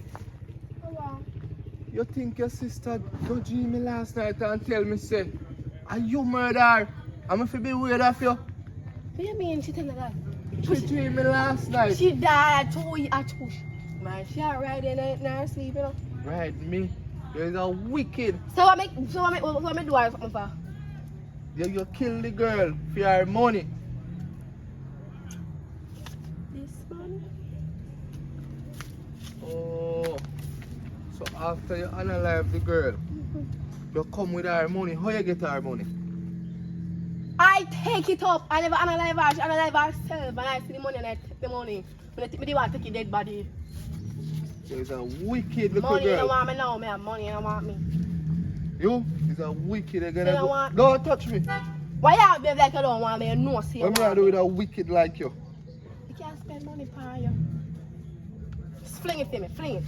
You think your sister go dream me last night and tell me, say, are you murder her? I'm going to be weird of you. What do you mean she tell me that? She dreamed me last night. She died at 2. Man, she alright in her sleep, you know. Right, me. You're a wicked. So what me do or something for? You kill the girl for your money. This money? Oh. So after you unalive the girl, you come with her money. How you get her money? I take it up. I never analyze her. She analyze herself. And I see the money and I take the money. When I take me, they want to take a dead body. You're a wicked little Money, you don't girl. want me now. Me have money, you don't want me. You is a wicked. You're gonna You don't go. want- Don't touch me. Why you have behave like you don't want me? You know, see you What me I want do me. with a wicked like you? You can't spend money for you. Just fling it to me. Fling it.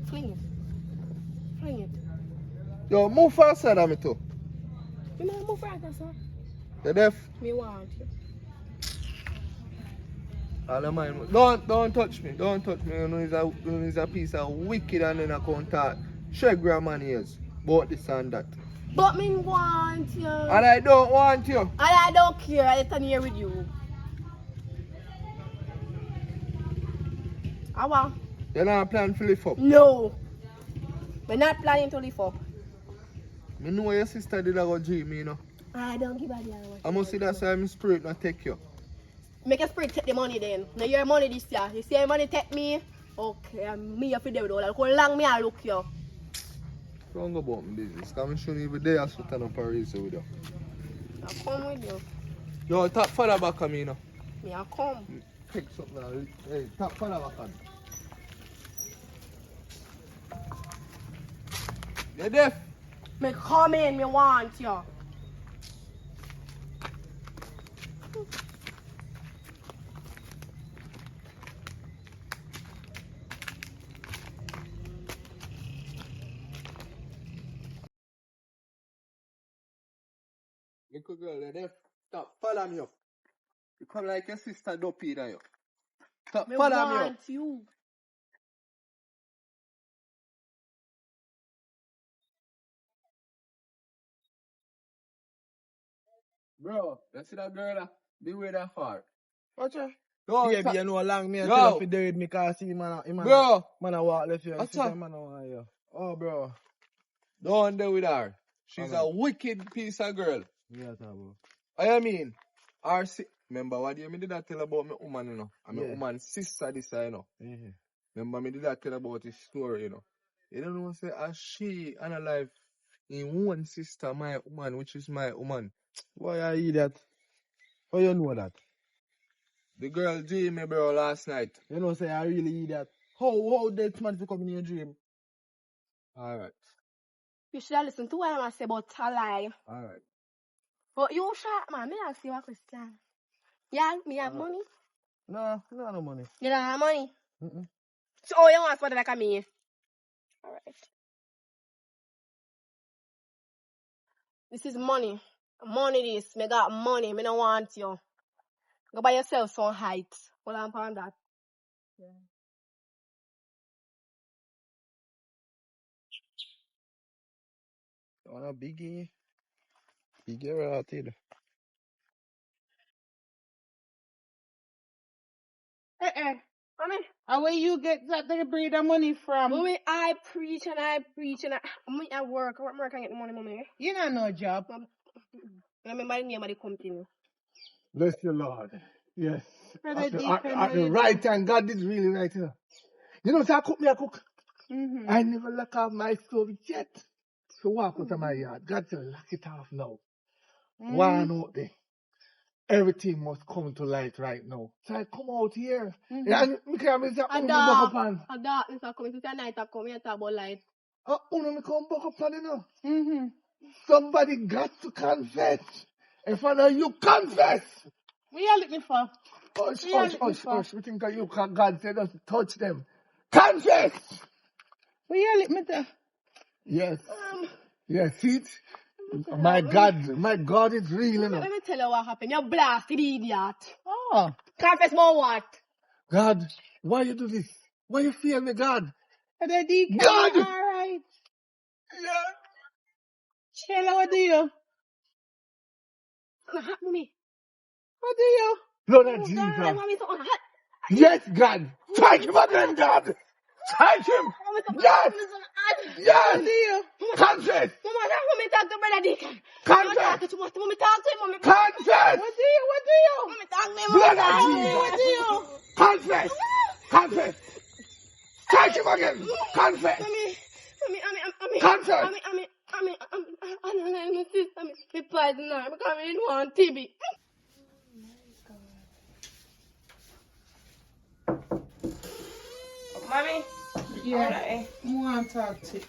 Fling it. Fling it. Yo, move faster than me too. You know, move right now, sir. You deaf? Me want you. All of mine. Don't touch me. Don't touch me. You know he's a piece of wicked and then I can't talk. Shake grandma ears. About this and that. But me want you. And I don't want you. And I don't care. I stand here with you. I want. You're not planning to lift up. No. We're not planning to live up. I know your sister did a go dream me, you know. I don't give a damn. I must see that's why my spirit not take you. Make a spirit take the money then. Now your money this year. You see your money take me? Okay, and me have to do with all that. How long me I look you? Don't go about my business. Because I shouldn't even dare to turn up a race with you. I come with you. Yo, tap father back on me, you know. Me I come. Pick something and hey, tap father back on. You deaf? Me come in, me want you. Little girl, you deaf? Stop, follow me up. You come like your sister dopey now, you. Stop, Me follow me up. want you. Bro, you see that girl? Be with her far. Watch her. Yo, Baby, you know long me and Yo. tell her fi do with me cause he man Bro. a walk left here. What's See, up? man a want you. Oh, bro. Don't deal with her. She's Alright. a wicked piece of girl. Yeah, bro. I mean, remember what you me did that tell about my woman, you know? And my Yeah. woman's sister this, you know? Yeah. Remember me did that tell about his story, you know? You don't know, say, as she analyze in one sister, my woman, which is my woman. Why I eat that? How you know that? The girl dreamed me, bro, last night. You know say I really eat that. How that man fi come in your dream? Alright, You should have listened to what I say about a lie. alright. But you shot man, me ask you a question. Yeah, me have money. No money. You don't have money. Mm-mm. So all you want for like a me. Alright. This is money. Money this. Me got money. Me don't want you. Go buy yourself some height. Hold on for that. Yeah. You want a biggie? Biggie related. Mommy. And where you get that little breed of money from? Mommy, I preach and I mommy, I work. What work I get the money, mommy? You don't know job. I remember the name of the company. Bless the Lord. Yes. Brother At Deacon, the right time, God is really right here. You know, say I cook. Mm-hmm. I never lock off my stove yet. So walk out of my yard. God said, lock it off now. One out there. Everything must come to light right now. So I come out here. Mm-hmm. And me can say, A me dark. buck up on. A darkness are coming. Since the night are coming, you talk about light. Me come buck up on, you know. Mm-hmm. Somebody got to confess. If I know you confess. What you looking for? Hush. We think that you can, God said us touch them. Confess! What you looking for? Yes. Yes, see it? My God is real, you know. Let me tell you what happened. You blasted idiot. Oh. Confess more what? God, why you do this? Why you fear me, God? Brother Deacon, God! all right. Yeah. Kayla, what do you? Something hot, mommy. What do you? Blood of Oh, God, Jesus. mommy, something hot. Yes, God. Strike him again, God. Strike him. Mommy, something Yes. mommy, something hot. What Yes. do you? Confess. Mama, mommy, talk to Brother Deacon. Confess. Don't talk to too much. Mommy, talk to him, mommy. Confess. What do you? What do you? Mommy, talk to him, Blood mommy. of Talk to Jesus. him. What do you? Confess. Confess. Strike him again. Confess. Confess. I don't know my sister, me poison her because I didn't want TB. Mommy? Yeah. Alright. I want to talk to you.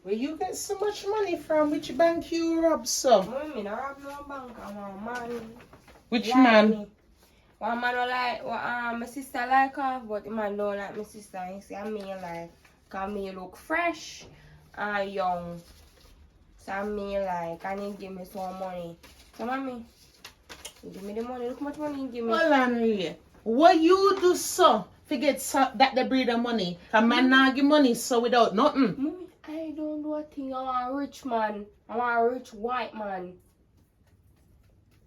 Where you get so much money from? Which bank you rob some? Mommy, I rob no bank. I want man. Which Like man? me. One man don't like what my sister like her, but the man don't like my sister. He say I mean like, cause me look fresh and young. So I mean like, and he give me some money. So mommy, you give me the money. Look how much money you give me. Hold on, really. What you do so? Forget so that the breed of money. A man not give money so without nothing. Mommy, I don't do a thing. I want a rich man. I want a rich white man.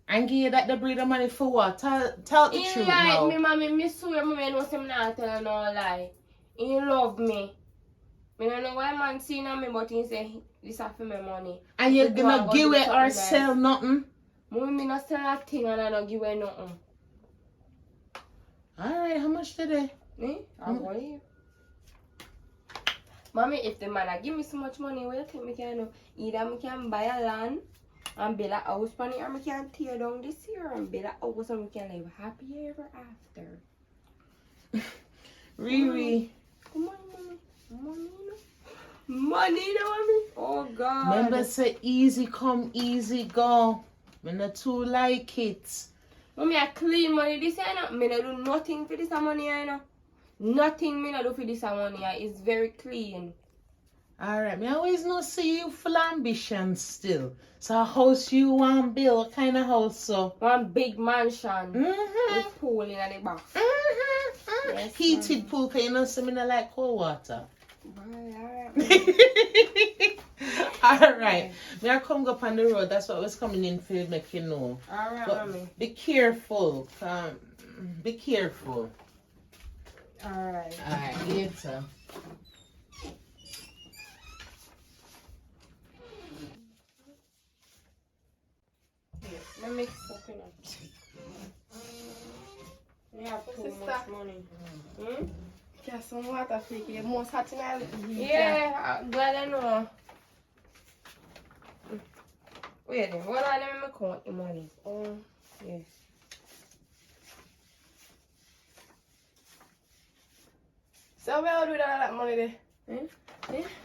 And give you that the breed of money for what? Tell the He truth like now. me, mommy. Me swear, mommy, I know him not tell no lie. He love me. Me don't know why man seen on me, but he say this is for my money. And you're He go gonna and go give do it or something sell nice. nothing? Mommy, me not sell a thing and I don't give away nothing. Alright, how much today? Me? I'm going you. Mommy, if the man give me so much money, what you think me can do? Either me can buy a land and build a house on it, or me can tear down this year and build a house and we can live happy ever after. Riri. Come on, mommy. Money, no. Money, no, mommy. Oh, God. Remember say easy come, easy go. Me not too like it. Mommy, I clean money this year, no? Me not do nothing for this money, you know. Nothing me not do for this money. It's very clean. Alright, me always know see you full of ambition still. So a house you want build, what kind of house so? One big mansion Mm-hmm. with pool in the back. Mm-hmm. Yes, Heated pool, cause you know see me not like cold water. Alright. Me I come go up on the road, that's what was coming in for you, make you know. Alright, But mommy. be careful. Be careful. Alright. Alright, later. Let me mix up in it. We have too much money. Hmm? Get some water for you. Most hot tonight. Yeah, I'm glad I know. Wait then, what do I let me count the money? Oh, yes. So where do that money there? Hmm?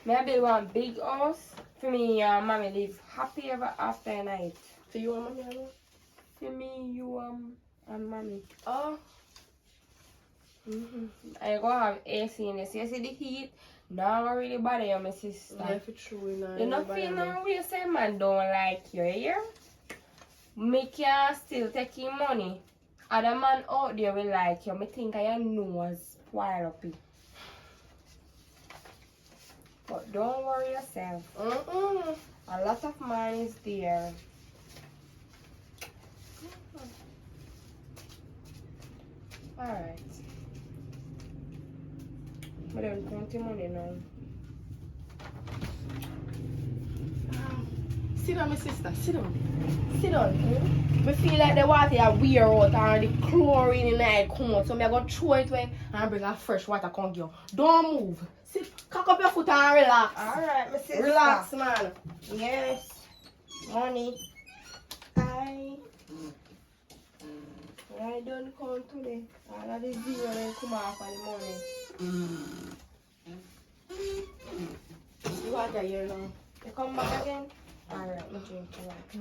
May I build one big house for me and mommy live happy ever after night. For you and mommy alone? For me, you and mommy. Oh. I go have AC in this. You see the heat? Now I really bother you, my sister. Yeah, for true. You not feel no way say man don't like you, yeah? Me can still take your money. Other man out there will like you. Me think I nose spoil up it. But don't worry yourself. A lot of man is there. Alright. But don't count your money now. Sit down, my sister. Sit down. Sit down. I feel like the water is weird out and the chlorine in it come out. So I'm going to throw it away and bring a fresh water come give you. Don't move. Sit, cock up your foot and relax. Alright, my sister. Relax, man. Yes. Money. I don't count today. All of the zero then come off of the money. The water here now. You come back again? Alright, I'm drinking that.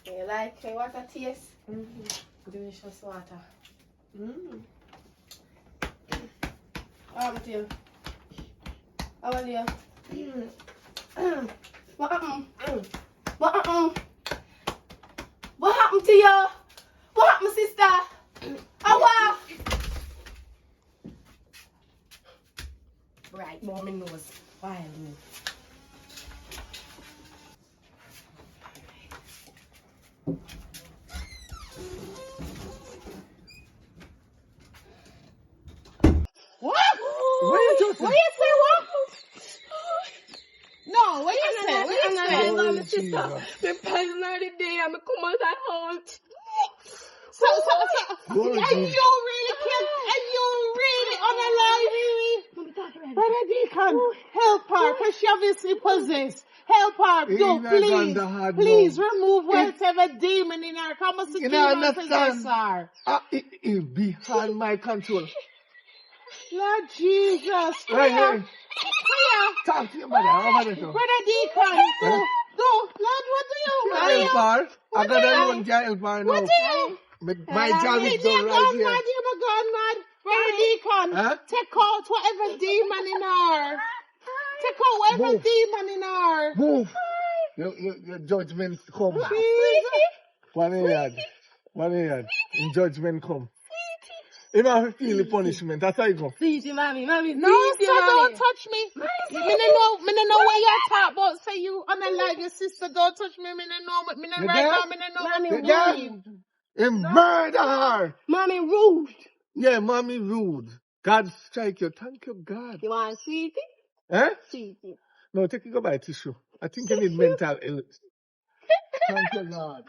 You like the water taste? Delicious water. How about you? How about you? What happened? What happened? What happened to you? What sister. Awa. Right, mommy knows. Why me? What? What you What you say? What? No, what you say? What you say? Oh, My sister. Jesus. The person of the day, I'm come out that house. So, Glory and Jesus. you really can't, and you really unalive, really? Brother Deacon, help her, because she obviously possessed. Help her, In do, a please. ganda hard Please now. remove whatever demon in her. Come on, You demon know, possess understand? her. It behind my control. Lord Jesus, Right prayer, here. prayer. Talk to your mother. Over there. too. Brother Deacon, do, Lord, what do you, Can't help her. I got alone can't help her what now. do you? My job is done right Gone here. mad, you gone mad. Brother Deacon, Huh? take out whatever demon in her. Take out whatever Move. demon in her. Move. Your judgment come. Jesus. One yard. In judgment come. You know how to feel the punishment. That's how you go. Sweetie, mommy. No, Sweetie, sir, mommy. don't touch me. Me no know what you're talking about. Say you unalike your sister, don't touch me. Me no know, me no You right there? now, me no know. Mommy You what there? to believe. And murder her. Mommy rude. Yeah, mommy rude. God strike you. Thank you, God. You want sweetie? Eh? Sweetie. No, take it go buy tissue. I think you need mental illness. Thank you, Lord.